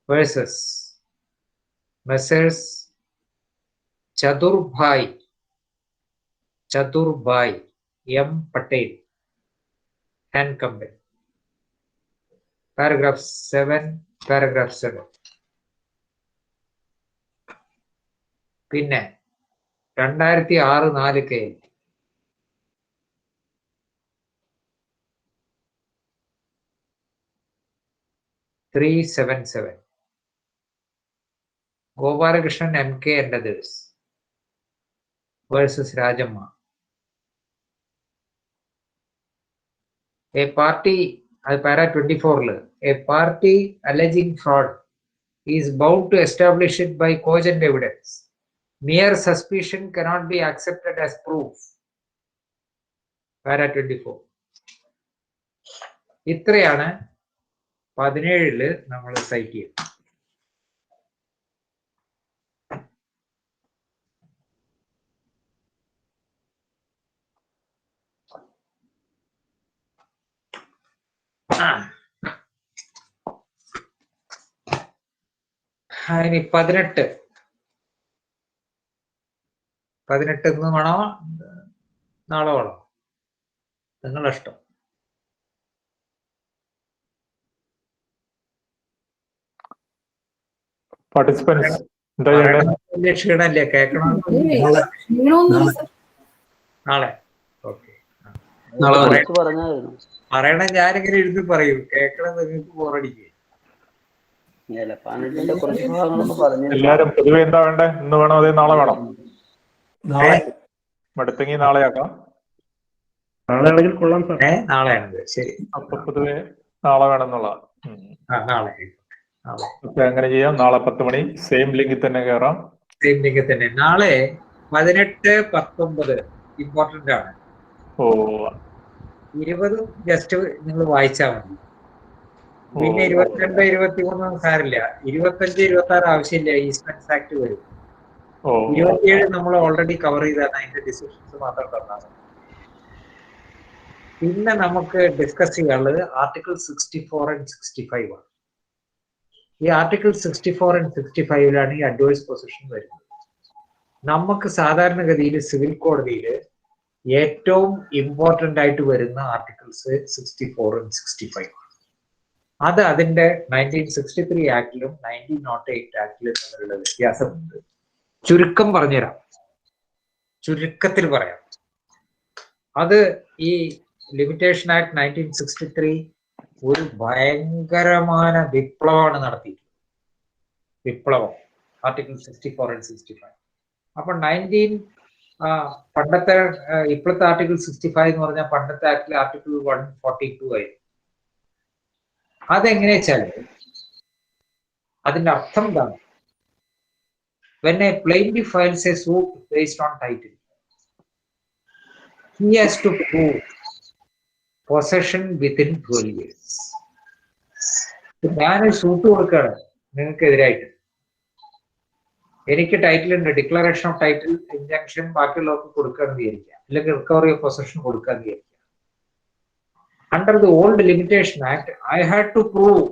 versus Messrs Chadurbhai M. Patel and Company. Paragraph 7. പിന്നെ 2006-4 KL 377. Gopalakrishnan MK and others versus Rajamma. A party, para 24, a party alleging fraud is bound to establish it by cogent evidence. Mere suspicion cannot be accepted as proof. Para 24. ഇത്രയാണ് 17 നമ്മൾ site ചെയ്യും. ഇനി 18 ഇന്ന് വേണോ നാളെ വേണോ, നിങ്ങളുടെ ഇഷ്ടം. വലിയ ക്ഷീണല്ലേ കേൾക്കണം? നാളെ ഓക്കെ. പറയണ ഞാനിങ്ങനെ എഴുതി പറയും, കേൾക്കണം നിങ്ങൾക്ക് ബോറടിക്കുക. എല്ലാരും പൊതുവെ എന്താ വേണ്ടേ? ഇന്ന് വേണോ അതേ നാളെ വേണം? മടുത്തെങ്കിൽ നാളെ ആക്കാം. നാളെ ആണെങ്കിൽ കൊള്ളാം സാർ. നാളെയാണത് ശരി. അപ്പൊ പൊതുവെ നാളെ വേണമെന്നുള്ളതാണ്. നാളെ അങ്ങനെ ചെയ്യാം. നാളെ 10 മണി സെയിം ലിങ്കിൽ തന്നെ കയറാം. സെയിം ലിങ്കിൽ തന്നെ. നാളെ 18-19 ഇമ്പോർട്ടന്റ് ആണ്. 20 ജസ്റ്റ് നിങ്ങൾ വായിച്ചാൽ മതി. പിന്നെ 22, 23 സാരില്ല. 25, 26 ആവശ്യമില്ല. ഈസ്റ്റ്മെൻസ് ആക്ട് വരും. 27 നമ്മൾ ഓൾറെഡി കവർ ചെയ്താണ്. അതിന്റെ ഡിസിഷൻസ് മാത്രം തന്നാൽ മതി. പിന്നെ നമുക്ക് ഡിസ്കസ് ചെയ്യാനുള്ളത് ആർട്ടിക്കിൾ 64 and 65 ആണ്. ഈ ആർട്ടിക്കിൾ 64 and 65 ഈ അഡ്വേഴ്സ് പൊസിഷൻ വരുന്നത്. നമുക്ക് സാധാരണഗതിയിൽ സിവിൽ കോടതിയിൽ ഏറ്റവും ഇമ്പോർട്ടൻ്റ് ആയിട്ട് വരുന്ന ആർട്ടിക്കിൾസ് 64 and 65 ആണ്. അത് അതിന്റെ 1963 ആക്ടിലും 1908 ആക്ടിലും തമ്മിലുള്ള വ്യത്യാസമുണ്ട്. ചുരുക്കം പറഞ്ഞുതരാം, ചുരുക്കത്തിൽ പറയാം. അത് ഈ ലിമിറ്റേഷൻ ആക്ട് 1963 ഒരു ഭയങ്കരമായ വിപ്ലവമാണ് നടത്തിയിട്ടുള്ളത്. വിപ്ലവം ആർട്ടിക്കിൾ 64 and 65. അപ്പൊ പണ്ടത്തെ ഇപ്പോഴത്തെ ആർട്ടിക്കിൾ 65 എന്ന് പറഞ്ഞാൽ പണ്ടത്തെ ആക്ടിൽ ആർട്ടിക്കിൾ 142 ആയിരുന്നു. അതെങ്ങനെ വെച്ചാല് അതിന്റെ അർത്ഥം എന്താണ്? When a plaintiff files a suit based on title, he has to prove possession within 12 years. ഞാനൊരു സൂട്ട് കൊടുക്കുകയാണ് നിങ്ങൾക്കെതിരായിട്ട്. എനിക്ക് ടൈറ്റിൽ ഉണ്ട്, ഡിക്ലറേഷൻ ഓഫ് ടൈറ്റിൽ, ഇൻജങ്ഷൻ, ബാക്കിയുള്ളവർക്ക് കൊടുക്കാന്ന് വിചാരിക്കുക, അല്ലെങ്കിൽ റിക്കവറി ഓഫ് പൊസഷൻ കൊടുക്കാന്ന് വിചാരിക്കുക. Under the old limitation act I had to prove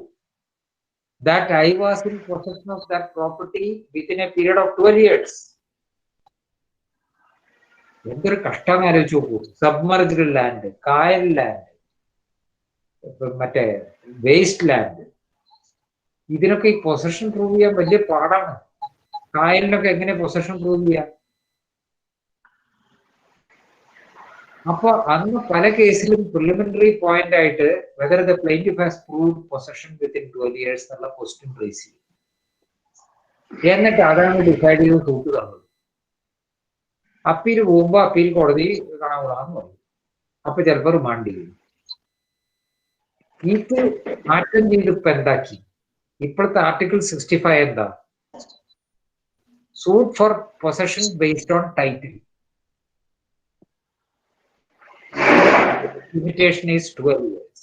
that I was in possession of that property within a period of 12 years. എന്തൊരു കഷ്ടം ആലോചിച്ച് നോക്കൂ. സബ്മർജ്ഡ് ലാൻഡ്, കായൽ ലാൻഡ്, മറ്റേ വേസ്റ്റ് ലാൻഡ്, ഇതിനൊക്കെ ഈ പൊസഷൻ പ്രൂവ് ചെയ്യാൻ വലിയ പാടാണ്. കായലിനൊക്കെ എങ്ങനെ പൊസഷൻ പ്രൂവ് ചെയ്യാം? അപ്പൊ അന്ന് പല കേസിലും പ്രിലിമിനറി പോയിന്റ് ആയിട്ട് whether the plaintiff has proved possession within 12 years എന്നുള്ള ക്വസ്റ്റ്യൻ റേസ് ചെയ്യും. എന്നിട്ട് അതാണ് ഡിസൈഡ് ചെയ്ത് സൂട്ട് തന്നത്. അപ്പീൽ പോകുമ്പോ അപ്പീൽ കോടതി കാണാൻ പറയും. അപ്പൊ ചിലപ്പോൾ റിമാൻഡ് ചെയ്യും. ഇത് മാറ്റം ചെയ്ത് ഇപ്പൊ എന്താക്കി? ഇപ്പോഴത്തെ ആർട്ടിക്കിൾ 65 എന്താ? Suit for possession based on title. Limitation is 12 years.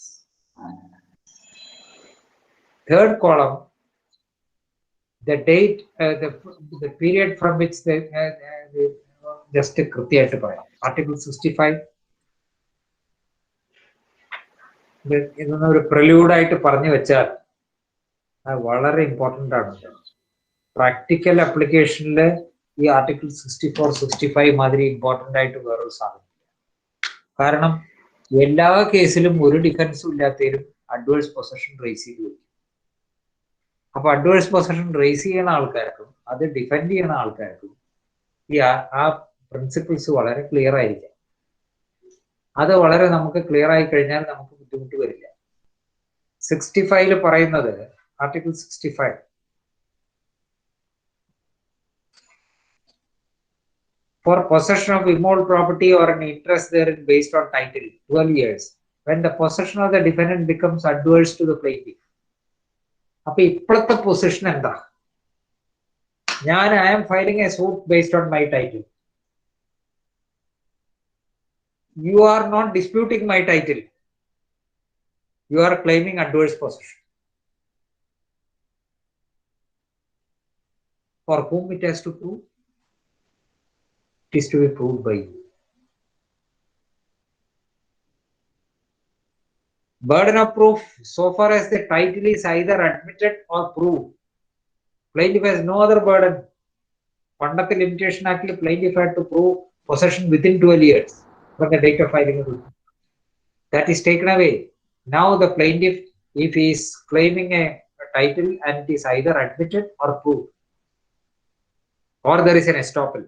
Third column, the date, the period from which the just കൃത്യമായിട്ട് പറയാം. ആർട്ടിക്കിൾ 65 ഇതൊന്നൊരു പ്രിലൂഡായിട്ട് പറഞ്ഞു വെച്ചാൽ അത് വളരെ ഇമ്പോർട്ടൻ്റ് ആണ്. പ്രാക്ടിക്കൽ അപ്ലിക്കേഷനിൽ ഈ ആർട്ടിക്കിൾ 64, 65 മാതിരി ഇമ്പോർട്ടൻ്റ് ആയിട്ട് വേറൊരു സാധനം. കാരണം എല്ലാ കേസിലും ഒരു ഡിഫൻസും ഇല്ലാത്തതിലും അഡ്വേഴ്സ് പൊസഷൻ റേസ് ചെയ്ത് വരും. അപ്പൊ അഡ്വേഴ്സ് പൊസഷൻ റേസ് ചെയ്യുന്ന ആൾക്കാർക്കും അത് ഡിഫെൻഡ് ചെയ്യുന്ന ആൾക്കാർക്കും ഈ ആ പ്രിൻസിപ്പിൾസ് വളരെ ക്ലിയർ ആയിരിക്കാം. അത് വളരെ നമുക്ക് ക്ലിയർ ആയി കഴിഞ്ഞാൽ നമുക്ക് ബുദ്ധിമുട്ട് വരില്ല. 65 പറയുന്നത്, article 65, for possession of immoral property or an interest therein based on title, 12 years, when the possession of the defendant becomes adverse to the plaintiff. അപ്പൊ ഇപ്പോഴത്തെ പൊസിഷൻ എന്താ? I am filing a suit based on my title. You are not disputing my title. You are claiming adverse possession. For whom it has to prove? It is to be proved by you. Burden of proof, so far as the title is either admitted or proved, plaintiff has no other burden. Pandate Limitation Act, plaintiff had to prove possession within 12 years from the date of filing of suit. That is taken away. Now the plaintiff, if he is claiming a title and it is either admitted or proved, or there is an estoppel,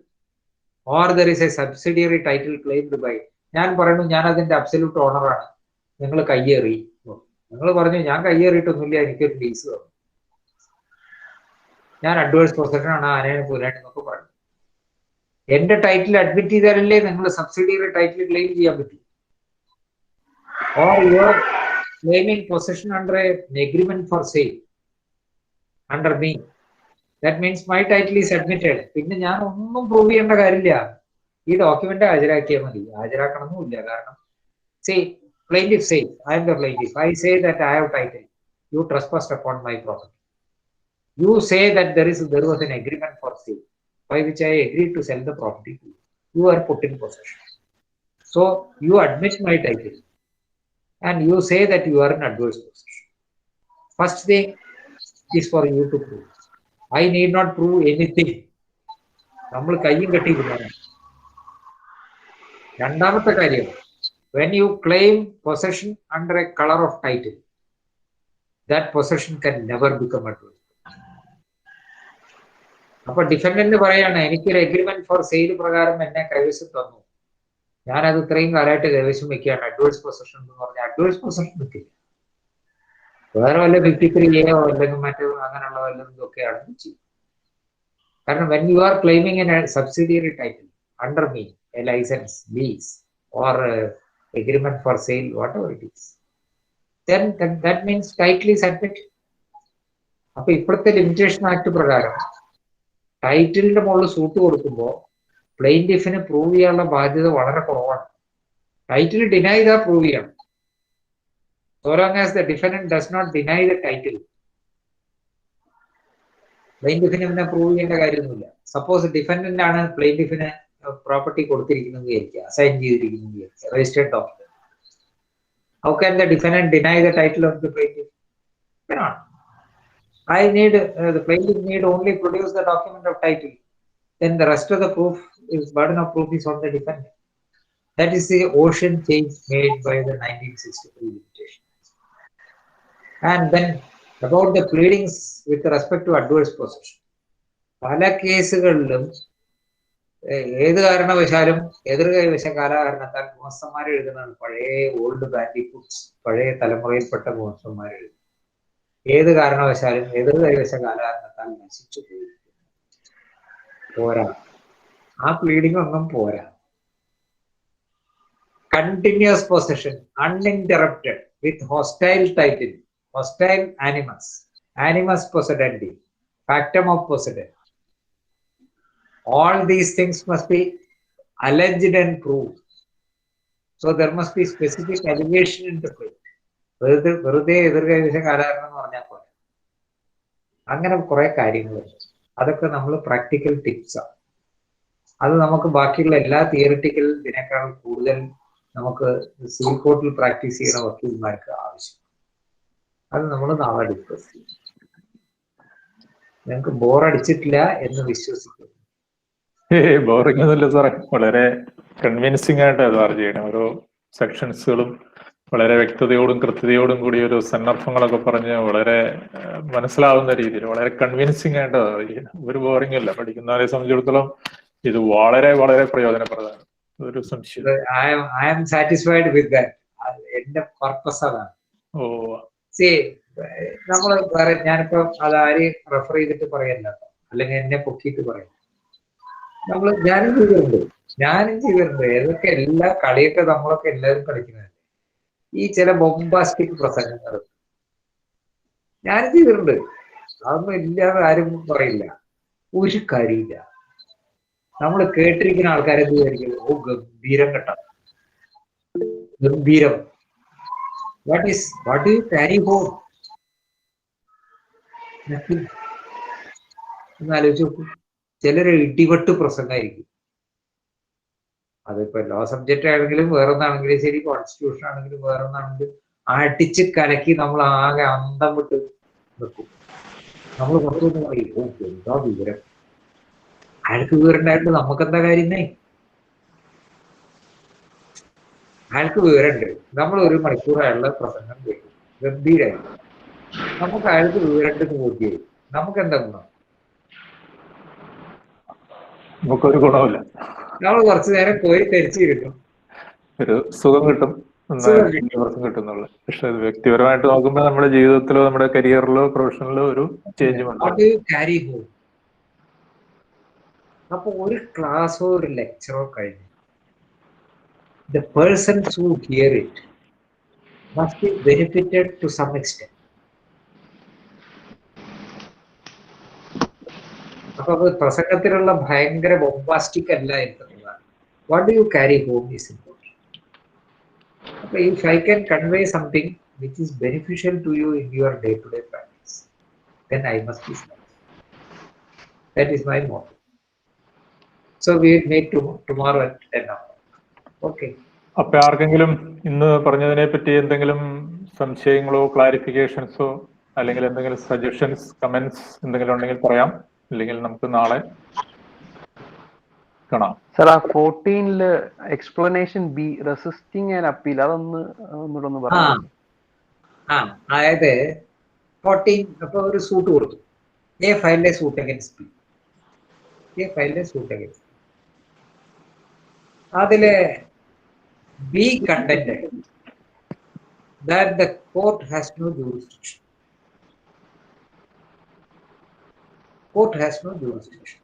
or there is a subsidiary title claimed by, ഞാൻ പറയുന്നു ഞാൻ അതിന്റെ absolute ഓണറാണ്, നിങ്ങൾ കയ്യേറി. നിങ്ങൾ പറഞ്ഞു ഞാൻ കയ്യേറിയിട്ടൊന്നുമില്ല, എനിക്കൊരു ലീസ് തന്നു, ഞാൻ അഡ്വേഴ്സ് പൊസഷൻ ആണ്, ആനയെ പോരാട്ട് എന്നൊക്കെ പറഞ്ഞു. എന്റെ ടൈറ്റിൽ അഡ്മിറ്റ് ചെയ്താലല്ലേ നിങ്ങൾ സബ്സിഡിയറി ടൈറ്റിൽ ക്ലെയിം ചെയ്യാൻ പറ്റൂ. Or you are claiming possession under A agreement for sale under me, that means my title is admitted. പിന്നെ ഞാൻ ഒന്നും പ്രൂവ് ചെയ്യേണ്ട കാര്യമില്ല, ഈ ഡോക്യുമെന്റ് ഹാജരാക്കിയാൽ മതി. ഹാജരാക്കണമെന്നില്ല. കാരണം plaintiff says, I am the plaintiff. I say that I have title. You trespassed upon my property. You say that there was an agreement for sale by which I agreed to sell the property to you. You are put in possession. So you admit my title and you say that you are in adverse possession. First thing is for you to prove. I need not prove anything. നമ്മൾ കയ്യും കെട്ടിയിരുന്നതാണ്. രണ്ടാമത്തെ കാര്യം, when you claim possession under a color of title, that possession can never become adverse. അപ്പൊ defendant പറയാണ്, എനിക്കൊരു agreement for sale പ്രകാരം എന്നെ കൈവശം തന്നു, ഞാനത് ഇത്രയും കാലമായിട്ട് കൈവശം വെക്കുകയാണ്, അഡ്വേഴ്സ് പൊസഷൻ എന്ന് പറഞ്ഞാൽ അഡ്വേഴ്സ് പൊസഷൻ വെക്കില്ല. വേറെ വല്ല 53A അല്ലെങ്കിൽ മറ്റോ അങ്ങനെയുള്ള വല്ലതും ഒക്കെയാണ് ചെയ്യും. കാരണം when you are claiming a subsidiary title under me, a license, lease or agreement for sale, whatever it is, then that means title is admitted. അപ്പൊ ഇപ്പോഴത്തെ ലിമിറ്റേഷൻ ആക്ട് പ്രകാരം ടൈറ്റിലിന്റെ മുകളിൽ സൂട്ട് കൊടുക്കുമ്പോൾ പ്ലെയിന്റിഫിന് പ്രൂവ് ചെയ്യാനുള്ള ബാധ്യത വളരെ കുറവാണ്. ടൈറ്റിൽ ഡിനൈ ചെയ്താൽ പ്രൂവ് ചെയ്യണം. So long as the defendant does not deny the title, പ്ലെയിന്റിഫിന് പിന്നെ പ്രൂവ് ചെയ്യേണ്ട കാര്യമൊന്നുമില്ല. സപ്പോസ് ഡിഫൻഡന്റ് ആണ് പ്ലെയിന്റിഫിന് പ്രോപ്പർട്ടി കൊടുത്തിരിക്കുന്നത് വിചാരിക്കുക, അസൈൻ ചെയ്തിരിക്കുന്നത് വിചാരിക്കുക, registered document. How can the defendant deny the title of the plaintiff? Cannot. The plaintiff need only produce the document of title. Then the rest of the proof burden of proof is on the defendant. That is the ocean change made by the 1963 limitation. And then about the pleadings with respect to adverse possession. പല കേസുകളിലും ഏത് കാരണവശാലും എതിർ കൈവശ കാലകാരണത്താൽ ഗുമസ്തന്മാർ എഴുതുന്നതാണ് പഴയ old ബാൻഡിക്കൂട്ട്സ്, പഴയ തലമുറയിൽപ്പെട്ട ഗുമസ്തന്മാർ എഴുതുന്നത്. ഏത് കാരണവശാലും എതിർ കൈവശ കാലകാരണത്താൽ നശിച്ചു പോയിരിക്കുന്നു. പോരാ, ആ പ്ലീഡിംഗ് ഒന്നും പോരാ. Continuous possession, uninterrupted, with hostile title, hostile animus possidendi, factum of possidendi. All these things must be alleged and proved. So there must be specific allegation in the plea. വെറുതെ എതിർകൈവശ കാലകാരണം എന്ന് പറഞ്ഞാൽ പോലെ അങ്ങനെ കുറെ കാര്യങ്ങളുണ്ട്. അതൊക്കെ നമ്മൾ പ്രാക്ടിക്കൽ ടിപ്സാണ്. അത് നമുക്ക് ബാക്കിയുള്ള എല്ലാ തിയറിറ്റിക്കൽ ഇതിനേക്കാൾ കൂടുതൽ നമുക്ക് സിവിൽ കോർട്ടിൽ പ്രാക്ടീസ് ചെയ്യുന്ന വക്കീൽമാർക്ക് ആവശ്യം. അത് നമ്മൾ നാളെ ഡിസ്കസ് ചെയ്യും. ഞങ്ങൾക്ക് ബോറടിച്ചിട്ടില്ല എന്ന് വിശ്വസിക്കുന്നു. ബോറിംഗ് ഒന്നുമില്ല സാറേ, വളരെ കൺവിൻസിംഗ് ആയിട്ട് അത് ചെയ്യണം. ഓരോ സെക്ഷൻസുകളും വളരെ വ്യക്തതയോടും കൃത്യതയോടും കൂടി ഒരു സന്ദർഭങ്ങളൊക്കെ പറഞ്ഞ് വളരെ മനസ്സിലാവുന്ന രീതിയിൽ വളരെ കൺവിൻസിംഗ് ആയിട്ട് അത് ചെയ്യണം. ഒരു ബോറിംഗ് ഇല്ല. പഠിക്കുന്നവരെ സംബന്ധിച്ചിടത്തോളം ഇത് വളരെ വളരെ പ്രയോജനപ്രദമാണ്. ഒരു സംശയം. I am satisfied with that. എന്റെ പർപ്പസ് അതാണ്. നമ്മൾ വേറെ ഞാനിപ്പോ അതാര് റെഫർ ചെയ്തിട്ട് പറയല്ല, അല്ലെങ്കിൽ എന്നെ പൊക്കിയിട്ട് പറയാം. ഞാനും ചെയ്തിട്ടുണ്ട്. ഏതൊക്കെ എല്ലാ കളിയൊക്കെ നമ്മളൊക്കെ എല്ലാവരും കളിക്കുന്നത്. ഈ ചില ബൊംബാസ്റ്റിക് പ്രസംഗങ്ങൾ ഞാനും ചെയ്തിട്ടുണ്ട്. അതൊന്നും ഇല്ലാതെ ആരും പറയില്ല. ഒരു കാര്യമില്ല. നമ്മൾ കേട്ടിരിക്കുന്ന ആൾക്കാരെ വിചാരിക്കും, ഓ ഗംഭീരം കേട്ടോ, ഗംഭീരം. What do you carry home? ഒന്ന് ആലോചിച്ച് നോക്കൂ. ചിലര് ഇടിവെട്ട് പ്രസംഗമായിരിക്കും. അതിപ്പോ ലോ സബ്ജക്റ്റ് ആണെങ്കിലും വേറൊന്നാണെങ്കിലും ശരി, കോൺസ്റ്റിറ്റ്യൂഷൻ ആണെങ്കിലും വേറൊന്നാണെങ്കിലും അടിച്ച് കലക്കി നമ്മൾ ആകെ അന്തം വിട്ട് നിൽക്കും. നമ്മൾ പുറത്തുനിന്ന് പറയും, ഓ എന്താ വിവരം, അയാൾക്ക് വിവരമുണ്ടായിട്ട് നമുക്കെന്താ കാര്യന്നേ? അയാൾക്ക് വിവരമുണ്ട്. നമ്മൾ 1 മണിക്കൂർ അയാളുടെ പ്രസംഗം കേൾക്കും, ഗംഭീരമായി. നമുക്ക് അയാൾക്ക് വിവരമുണ്ടെന്ന് ബോധ്യായി. നമുക്കെന്താ ഗുണം? നമുക്കൊരു ഗുണമില്ല. നമ്മൾ കുറച്ചു നേരം പോയി ധരിച്ചിരിക്കും, ഒരു സുഖം കിട്ടും, കിട്ടുന്നുള്ളു. പക്ഷെ വ്യക്തിപരമായിട്ട് നോക്കുമ്പോൾ നമ്മുടെ ജീവിതത്തിലോ നമ്മുടെ കരിയറിലോ പ്രൊഫഷനിലോ ഒരു ചേഞ്ച് ഉണ്ടാവും. അപ്പൊ ഒരു ക്ലാസ്സോ ഒരു ലെക്ചറോ കഴിഞ്ഞു, the persons who hear it must be benefited to some extent. അപ്പൊ അത് പ്രസംഗത്തിലുള്ള ഭയങ്കര ബൊംബാസ്റ്റിക് അല്ല എന്നുള്ളതാണ്. What do you carry home is important. if I can convey something which is beneficial to you in your day-to-day practice, then I must be smart. That is my motto. So we will meet tomorrow at 10 o'clock. Okay. അപ്പൊ ആർക്കെങ്കിലും ഇന്ന് പറഞ്ഞതിനെ പറ്റി എന്തെങ്കിലും സംശയങ്ങളോ ക്ലാരിഫിക്കേഷൻസോ അല്ലെങ്കിൽ എന്തെങ്കിലും suggestions comments എന്തെങ്കിലും ഉണ്ടെങ്കിൽ പറയാം, അല്ലെങ്കിൽ നമുക്ക് നാളെ കാണാം. സാർ ആ 14 explanation B resisting and appeal അതൊന്ന് പറയാം. അതായത് 14 അപ്പൊ ഒരു സൂട്ട് കൊടുത്തു. എ ഫയലിലെ സൂട്ട് അഗൈൻസ്റ്റ് ബി. എ ഫയലിലെ സൂട്ട് അഗൈൻസ്റ്റ് അതിലെ B content that the court has no jurisdiction. Court has no jurisdiction.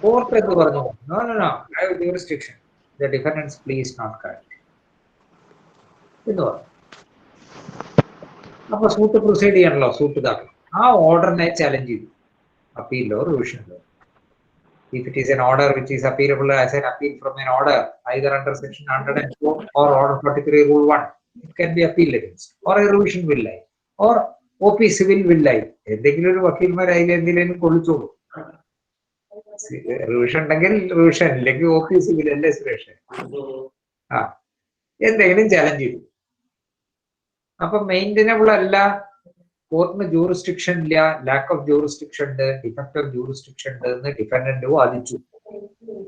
Court ennu parnu, no, I have jurisdiction. The defendant's plea is not correct. അപ്പോൾ suit proceed ചെയ്യണല്ലോ, suit ഇതാക്കണം. ആ ഓർഡറിനെ challenge ചെയ്തു അപ്പീലോ റിവിഷനിലോ. If it is an order which is appealable as an appeal from an order, either under section 104 or order 43 rule 1, it can be appealed against, or a revision will lie, or OP civil will lie. എന്തെങ്കിലും ഒരു വക്കീൽമാരായി എന്തെങ്കിലും കൊള്ളിച്ചോളൂ. Revision ഉണ്ടെങ്കിൽ revision, ഇല്ലെങ്കിൽ OP civil അല്ലേ സുരേഷൻ. എന്തെങ്കിലും challenge ചെയ്തു. അപ്പൊ മെയിൻറ്റനബിൾ അല്ല, കോർട്ടിന് ജൂറിസ്ഡിക്ഷൻ ഇല്ല, ലാക്ക് ഓഫ് ജൂറിസ്ഡിക്ഷൻ ഉണ്ട്, ഡിഫക്ട് ഓഫ് ജൂറിസ്ഡിക്ഷൻ ഉണ്ട് എന്ന് ഡിഫൻഡന്റ് വാദിച്ചു.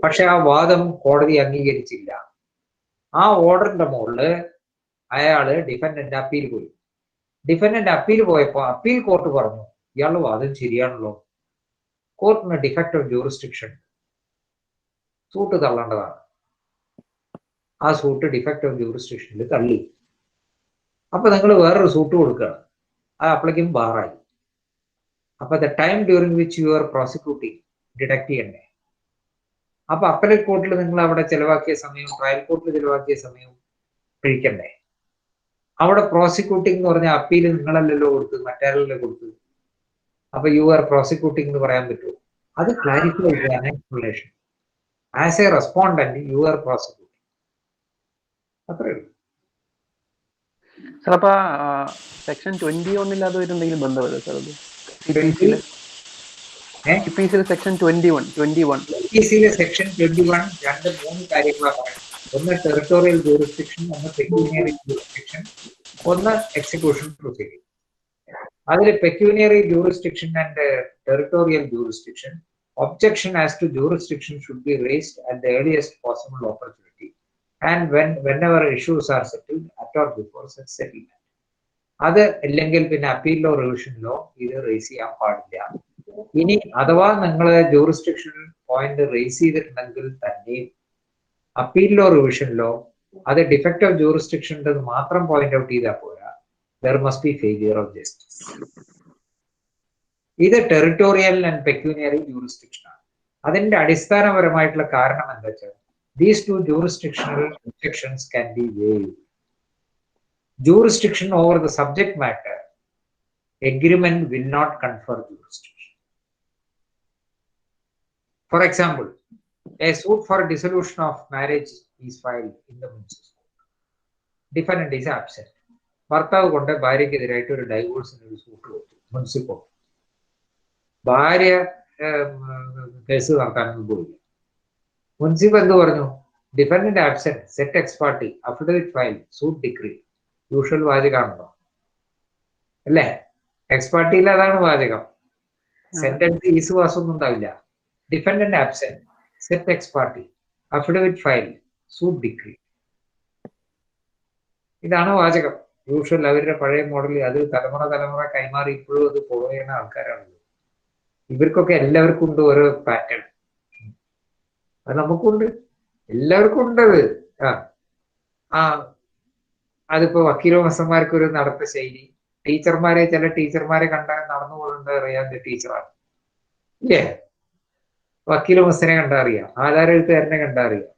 പക്ഷെ ആ വാദം കോടതി അംഗീകരിച്ചില്ല. ആ ഓർഡറിന്റെ മുകളില് അയാള് ഡിഫൻഡന്റ് അപ്പീൽ പോയി. ഡിഫൻഡന്റ് അപ്പീൽ പോയപ്പോ അപ്പീൽ കോർട്ട് പറഞ്ഞു ഇയാളുടെ വാദം ശരിയാണല്ലോ, കോർട്ടിന് ഡിഫക്ട് ഓഫ് ജൂറിസ്ഡിക്ഷൻ, സൂട്ട് തള്ളേണ്ടതാണ്. ആ സൂട്ട് ഡിഫക്ട് ഓഫ് ജൂറിസ്ഡിക്ഷനിൽ തള്ളി. അപ്പൊ നിങ്ങൾ വേറൊരു സൂട്ട് കൊടുക്കുകയാണ്, അത് അപ്പോഴേക്കും ബാറായി. അപ്പൊ the time during which you are prosecuting deduct ചെയ്യണ്ടേ. അപ്പൊ അപ്പലേറ്റ് കോർട്ടിൽ നിങ്ങൾ അവിടെ ചെലവാക്കിയ സമയവും ട്രയൽ കോർട്ടിൽ ചെലവാക്കിയ സമയവും കഴിക്കണ്ടേ. അവിടെ പ്രോസിക്യൂട്ടിംഗ് എന്ന് പറഞ്ഞാൽ അപ്പീൽ നിങ്ങളല്ലല്ലോ കൊടുത്തത്, മറ്റാരല്ലേ കൊടുത്തത്. അപ്പൊ യു ആർ പ്രോസിക്യൂട്ടിംഗ് എന്ന് പറയാൻ പറ്റുമോ? അത് ക്ലാരിഫൈ ചെയ്യാൻ explanation. As a respondent you are prosecuting, അത്രേ ഉള്ളൂ. സാർ അപ്പൊ സെക്ഷൻ 21 അത് എന്തെങ്കിലും ബന്ധമല്ല സാർ? അത് സെക്ഷൻ 21 സെക്ഷൻ 21 3 കാര്യങ്ങളാണ് പറയുന്നത്. ഒന്ന് ടെറിട്ടോറിയൽ ജൂറിസ്ഡിക്ഷൻ, ഒന്ന് പെക്യൂനിയറി ജൂറിസ്ഡിക്ഷൻ, ഒന്ന് എക്സിക്യൂഷൻ പ്രൊസീഡിംഗ്. അതിൽ pecuniary jurisdiction and territorial jurisdiction, objection as to jurisdiction should be raised at the earliest possible opportunity and whenever issues are settled at or before such settlement. അത് ഇല്ലെങ്കിൽ പിന്നെ അപ്പീലിലോ റിവിഷനിലോ ഇത് raise ചെയ്യാൻ പാടില്ല. ഇനി അഥവാ നിങ്ങൾ ജൂറിസ്ഡിക്ഷൻ പോയിന്റ് റേസ് ചെയ്തിട്ടുണ്ടെങ്കിൽ തന്നെ അപ്പീലിലോ റിവിഷനിലോ അത് ഡിഫക്ട് ഓഫ് ജൂറിസ്ഡിക്ഷൻ ഉണ്ടെന്ന് മാത്രം പോയിന്റ് ഔട്ട് ചെയ്താൽ പോരാ, there must be failure of justice. ഇത് ടെറിട്ടോറിയൽ ആൻഡ് പെക്യൂനിയറി ജൂറിസ്ഡിക്ഷൻ ആണ്. അതിന്റെ അടിസ്ഥാനപരമായിട്ടുള്ള കാരണം എന്താ വെച്ചാൽ these two jurisdictional objections can be waived. Jurisdiction over the subject matter agreement will not confer jurisdiction. For example, a suit for dissolution of marriage is filed in the municipal court. Defendant is absent. ഭർത്താവ് കൊണ്ട് ഭാര്യക്കെതിരായിട്ട് ഒരു ഡൈവോഴ്സിന് ഒരു suit കൊടുത്തു municipal. ഭാര്യ case നടത്താനൊന്നും പോയില്ല. മുൻസിഫ് എന്ത് പറഞ്ഞു? Defendant absent, set ex party, affidavit file, suit decree. Usual വാചകമാണല്ലോ അല്ലേ? എക്സ് പാർട്ടിയിൽ അതാണ് വാചകം. സെന്റൻസ് ഈസുവാസം ഒന്നും ഉണ്ടാവില്ല. Defendant absent, set ex party, affidavit file, suit decree. ഇതാണ് വാചകം. യൂഷ്വൽ അവരുടെ പഴയ മോഡൽ അത് തലമുറ കൈമാറി ഇപ്പോഴും അത് ഫോളോ ചെയ്യുന്ന ആൾക്കാരാണല്ലോ. ഇവർക്കൊക്കെ എല്ലാവർക്കും ഉണ്ട് ഓരോ പാറ്റേൺ. അത് നമുക്കുണ്ട്, എല്ലാവർക്കും ഉണ്ടത്. അതിപ്പോ വക്കീലോ മസന്മാർക്ക് ഒരു നടത്ത ശൈലി, ചില ടീച്ചർമാരെ കണ്ടാൽ നടന്നു പോകുന്നത് അറിയാം ടീച്ചറാണ് ഇല്ലേ? വക്കീലോ മസനെ കണ്ടാ അറിയാം, ആധാരെഴുത്തുകാരനെ കണ്ടാ അറിയാം,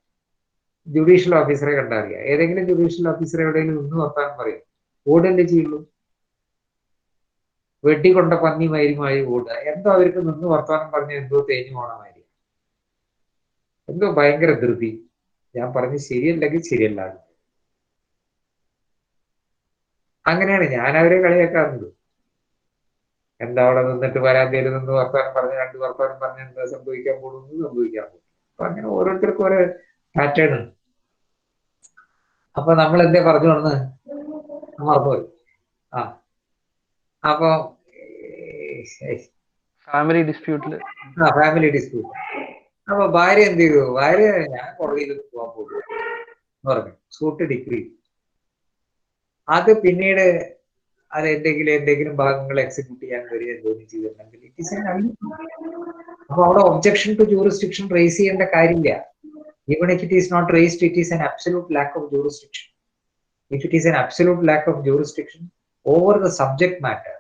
ജുഡീഷ്യൽ ഓഫീസറെ കണ്ടാ അറിയാം. ഏതെങ്കിലും ജുഡീഷ്യൽ ഓഫീസറെ എവിടെയെങ്കിലും ഒന്ന് വർത്താനം പറയും, ഓടല്ലേ ചെയ്യുള്ളൂ. വെട്ടിക്കൊണ്ട പന്നി മരുമായി ഓടുക. എന്തോ അവർക്ക് നിന്ന് വർത്താനം പറഞ്ഞ എന്തോ തേഞ്ഞു പോണമാതിരി, എന്തോ ഭയങ്കര ധൃതി. ഞാൻ പറഞ്ഞ് ശരിയല്ലെങ്കിൽ ശരിയല്ല. അങ്ങനെയാണ് ഞാൻ അവരെ കളിയാക്കാറുണ്ട്. എന്താ അവിടെ നിന്നിട്ട് വരാന്തയിൽ നിന്ന് വർത്താനം പറഞ്ഞ് 2 വർത്താനം പറഞ്ഞ് എന്താ സംഭവിക്കാൻ പോകുന്നു, സംഭവിക്കാൻ പോകും. അപ്പൊ അങ്ങനെ ഓരോരുത്തർക്കും ഓരോ പാറ്റേൺ ഉണ്ട്. അപ്പൊ നമ്മൾ എന്തേ പറഞ്ഞു വന്ന് മറന്നുപോയി. ആ അപ്പൊ ഫാമിലി ഡിസ്പ്യൂട്ടില് ഫാമിലി ഡിസ്പ്യൂട്ട്. അപ്പൊ ഭാര്യ എന്ത് ചെയ്തു? ഭാര്യ ഞാൻ കോടതിയിൽ പോകാൻ പോകും എന്ന് പറഞ്ഞു. Suit degree. അത് പിന്നീട് അത് എന്തെങ്കിലും ഭാഗങ്ങൾ എക്സിക്യൂട്ട് ചെയ്യാൻ വരിക ജോലി ചെയ്തിട്ടുണ്ടെങ്കിൽ ഇറ്റ് ഈസ് എൻ അപ്പൊ അവിടെ ഒബ്ജെക്ഷൻ ടു ജൂറിസ്ഡിക്ഷൻ റേസ് ചെയ്യേണ്ട കാര്യമില്ല. Even if it is not raised, it is an absolute lack of jurisdiction. If it is an absolute lack of jurisdiction over the subject matter,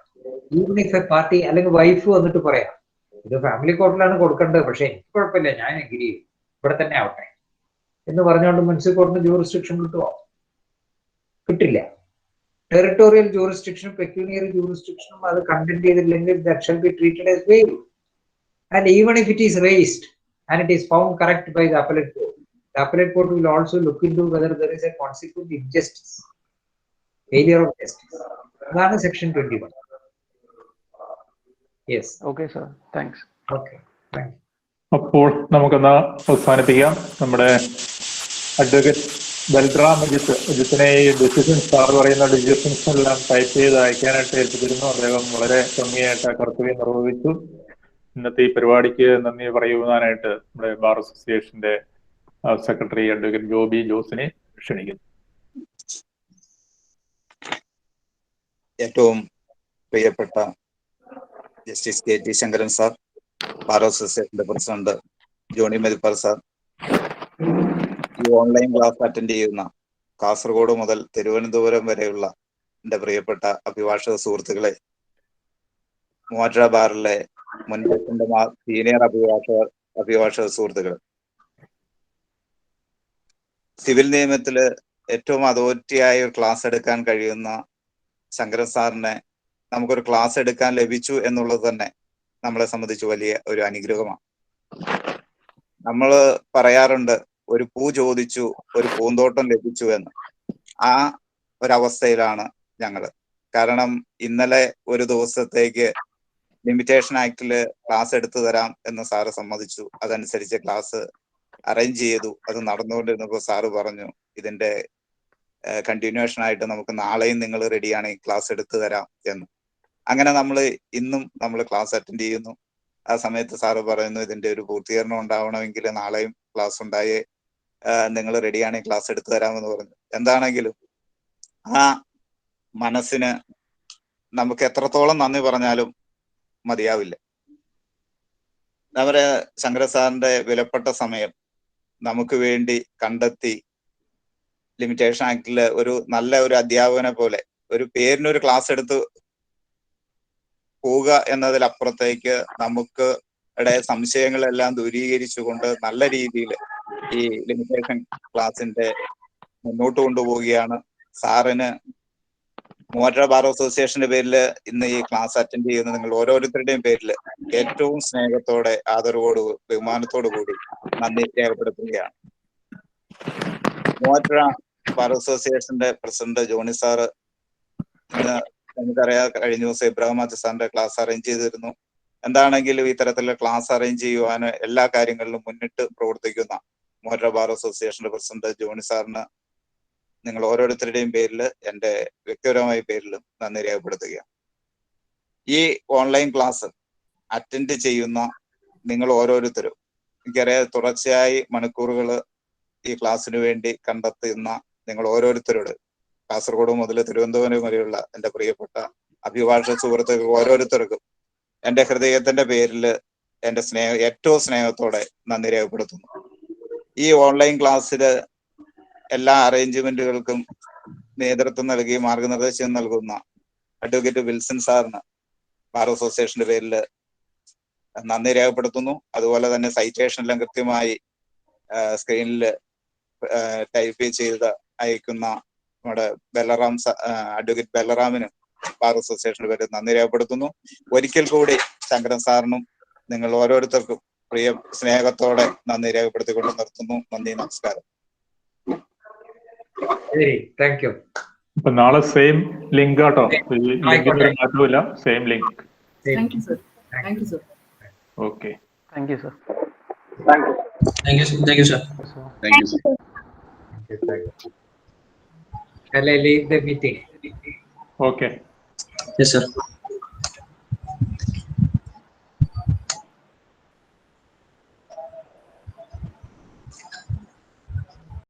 even if a party അല്ലെങ്കിൽ wife വന്നിട്ട് പറയാം ഇത് family കോർട്ടിലാണ് കൊടുക്കേണ്ടത്, പക്ഷെ എനിക്ക് കുഴപ്പമില്ല, ഞാൻ agree ചെയ്യും, ഇവിടെ തന്നെ ആവട്ടെ എന്ന് പറഞ്ഞുകൊണ്ട് മുനിസിപ്പൽ കോർട്ടിന് ജൂറിസ്ഡിക്ഷൻ കിട്ടുമോ? കിട്ടില്ല. ടെറിട്ടോറിയൽ ജൂറിസ്ഡിക്ഷനും പെക്യൂണിയറി ജൂറിസ്ഡിക്ഷനും അത് കണ്ടന്റ് ചെയ്തില്ലെങ്കിൽ that shall be treated as waived. And even if it is raised and it is found correct by the appellate court will also look into whether there is a consequent injustice, failure of justice. അതാണ് section 21. Yes. Okay sir, thanks. Okay, thank you. അപ്പോൾ നമുക്കൊന്ന് അവസാനിപ്പിക്കാം. നമ്മുടെ advocate Balram അജിത്തിനെ ഈ decision sir പറയുന്ന decisions എല്ലാം type ചെയ്ത് അയക്കാനായിട്ട് ഏൽപ്പിച്ചിരുന്നു. അദ്ദേഹം വളരെ ഭംഗിയായിട്ട് കർത്തവ്യം നിർവഹിച്ചു. ഇന്നത്തെ ഈ പരിപാടിക്ക് നന്ദി പറയുവാനായിട്ട് നമ്മുടെ ബാർ അസോസിയേഷന്റെ സെക്രട്ടറി അഡ്വക്കേറ്റ് ജോബി ജോസിനെ ക്ഷണിക്കുന്നു. ഏറ്റവും പ്രിയപ്പെട്ട justice KT Sankaran sir, bar അസോസിയേഷന്റെ പ്രസിഡന്റ് ജോണി മെതിപ്പാൽ സാർ, ഈ ഓൺലൈൻ ക്ലാസ് അറ്റൻഡ് ചെയ്യുന്ന കാസർഗോഡ് മുതൽ തിരുവനന്തപുരം വരെയുള്ള എൻ്റെ പ്രിയപ്പെട്ട അഭിഭാഷക സുഹൃത്തുക്കളെ, മൂവാറ്റുപുഴ ബാറിലെ മുൻ പ്രസിഡന്റുമാർ, സീനിയർ അഭിഭാഷക സുഹൃത്തുക്കൾ, സിവിൽ നിയമത്തില് ഏറ്റവും അതോറിറ്റിയായ ഒരു ക്ലാസ് എടുക്കാൻ കഴിയുന്ന ശങ്കരൻ സാറിനെ നമുക്കൊരു ക്ലാസ് എടുക്കാൻ ലഭിച്ചു എന്നുള്ളത് തന്നെ നമ്മളെ സംബന്ധിച്ച് വലിയ ഒരു അനുഗ്രഹമാണ്. നമ്മൾ പറയാറുണ്ട് ഒരു പൂ ചോദിച്ചു ഒരു പൂന്തോട്ടം ലഭിച്ചു എന്ന്. ആ ഒരവസ്ഥയിലാണ് ഞങ്ങള്. കാരണം ഇന്നലെ ഒരു ദിവസത്തേക്ക് ലിമിറ്റേഷൻ ആക്ടില് ക്ലാസ് എടുത്തു തരാം എന്ന് സാറ് സമ്മതിച്ചു. അതനുസരിച്ച് ക്ലാസ് അറേഞ്ച് ചെയ്തു. അത് നടന്നുകൊണ്ടിരുന്നപ്പോൾ സാറ് പറഞ്ഞു ഇതിന്റെ കണ്ടിന്യൂഷൻ ആയിട്ട് നമുക്ക് നാളെയും നിങ്ങൾ റെഡിയാണ് ഈ ക്ലാസ് എടുത്തു തരാം എന്ന്. അങ്ങനെ ഇന്നും നമ്മൾ ക്ലാസ് അറ്റൻഡ് ചെയ്യുന്നു. ആ സമയത്ത് സാറ് പറയുന്നു ഇതിന്റെ ഒരു പൂർത്തീകരണം ഉണ്ടാവണമെങ്കിൽ നാളെയും ക്ലാസ് ഉണ്ടായേ നിങ്ങൾ റെഡിയാണ് ക്ലാസ് എടുത്തു തരാമെന്ന് പറഞ്ഞു. എന്താണെങ്കിലും ആ മനസ്സിന് നമുക്ക് എത്രത്തോളം നന്ദി പറഞ്ഞാലും മതിയാവില്ല. നമ്മുടെ ശങ്കര സാറിന്റെ വിലപ്പെട്ട സമയം നമുക്ക് വേണ്ടി കണ്ടെത്തി ലിമിറ്റേഷൻ ആക്ടില് ഒരു നല്ല ഒരു അധ്യാപകനെ പോലെ ഒരു പേരിനൊരു ക്ലാസ് എടുത്ത് പോവുക എന്നതിലപ്പുറത്തേക്ക് നമുക്ക് സംശയങ്ങളെല്ലാം ദൂരീകരിച്ചുകൊണ്ട് നല്ല രീതിയിൽ ഈ ലിമിറ്റേഷൻ ക്ലാസിന്റെ മുന്നോട്ട് കൊണ്ടുപോവുകയാണ്. സാറിന് മൂവാറ്റുപുഴ ബാർ അസോസിയേഷന്റെ പേരിൽ ഇന്ന് ഈ ക്ലാസ് അറ്റൻഡ് ചെയ്യുന്ന നിങ്ങൾ ഓരോരുത്തരുടെയും പേരിൽ ഏറ്റവും സ്നേഹത്തോടെ, ആദരവോട്, ബഹുമാനത്തോടു കൂടി നന്ദി രേഖപ്പെടുത്തുകയാണ്. മൂവാറ്റുപുഴ ബാർ അസോസിയേഷന്റെ പ്രസിഡന്റ് ജോണി സാറ് ഇന്ന് നമുക്കറിയാം കഴിഞ്ഞ ദിവസം ഇബ്രാഹിം മാത്യു സാറിന്റെ ക്ലാസ് അറേഞ്ച് ചെയ്തിരുന്നു. എന്താണെങ്കിലും ഇത്തരത്തിലുള്ള ക്ലാസ് അറേഞ്ച് ചെയ്യുവാൻ എല്ലാ കാര്യങ്ങളിലും മുന്നിട്ട് പ്രവർത്തിക്കുന്ന മൂവാറ്റുപുഴ ബാർ അസോസിയേഷന്റെ പ്രസിഡന്റ് ജോണി സാറിന് നിങ്ങൾ ഓരോരുത്തരുടെയും പേരിൽ എൻ്റെ വ്യക്തിപരമായ പേരിലും നന്ദി രേഖപ്പെടുത്തുകയാണ്. ഈ ഓൺലൈൻ ക്ലാസ് അറ്റൻഡ് ചെയ്യുന്ന നിങ്ങൾ ഓരോരുത്തരും, എനിക്കറിയാം തുടർച്ചയായി മണിക്കൂറുകൾ ഈ ക്ലാസ്സിന് വേണ്ടി കണ്ടെത്തുന്ന നിങ്ങൾ ഓരോരുത്തരോട്, കാസർഗോഡ് മുതൽ തിരുവനന്തപുരം വരെയുള്ള എൻ്റെ പ്രിയപ്പെട്ട അഭിഭാഷക സുഹൃത്തുക്കൾ ഓരോരുത്തർക്കും എൻ്റെ ഹൃദയത്തിന്റെ പേരിൽ എൻ്റെ ഏറ്റവും സ്നേഹത്തോടെ നന്ദി രേഖപ്പെടുത്തുന്നു. ഈ ഓൺലൈൻ ക്ലാസ്സില് എല്ലാ അറേഞ്ച്മെന്റുകൾക്കും നേതൃത്വം നൽകി മാർഗനിർദ്ദേശം നൽകുന്ന അഡ്വക്കേറ്റ് വിൽസൺ സാറിന് ബാർ അസോസിയേഷന്റെ പേരിൽ നന്ദി രേഖപ്പെടുത്തുന്നു. അതുപോലെ തന്നെ സൈറ്റേഷനെല്ലാം കൃത്യമായി സ്ക്രീനിൽ ടൈപ്പ് ചെയ്ത് അയക്കുന്ന നമ്മുടെ അഡ്വക്കേറ്റ് ബലറാമിനും ബാർ അസോസിയേഷന്റെ പേരിൽ നന്ദി രേഖപ്പെടുത്തുന്നു. ഒരിക്കൽ കൂടി ശങ്കരൻ സാറിനും നിങ്ങൾ ഓരോരുത്തർക്കും സ്നേഹത്തോടെ നന്ദി രേഖപ്പെടുത്തിക്കൊണ്ട് നിർത്തുന്നു. നന്ദി, നമസ്കാരം. ശരി, താങ്ക് യു. അപ്പൊ നാളെ സെയിം ലിങ്ക് ആട്ടോ, ലിങ്കിന് ഒരു മാറ്റമില്ല, same link. Thank you sir. Thank you sir. Okay, Thank you, sir. Thank you, sir. Shall I leave the meeting? Okay. Yes, sir.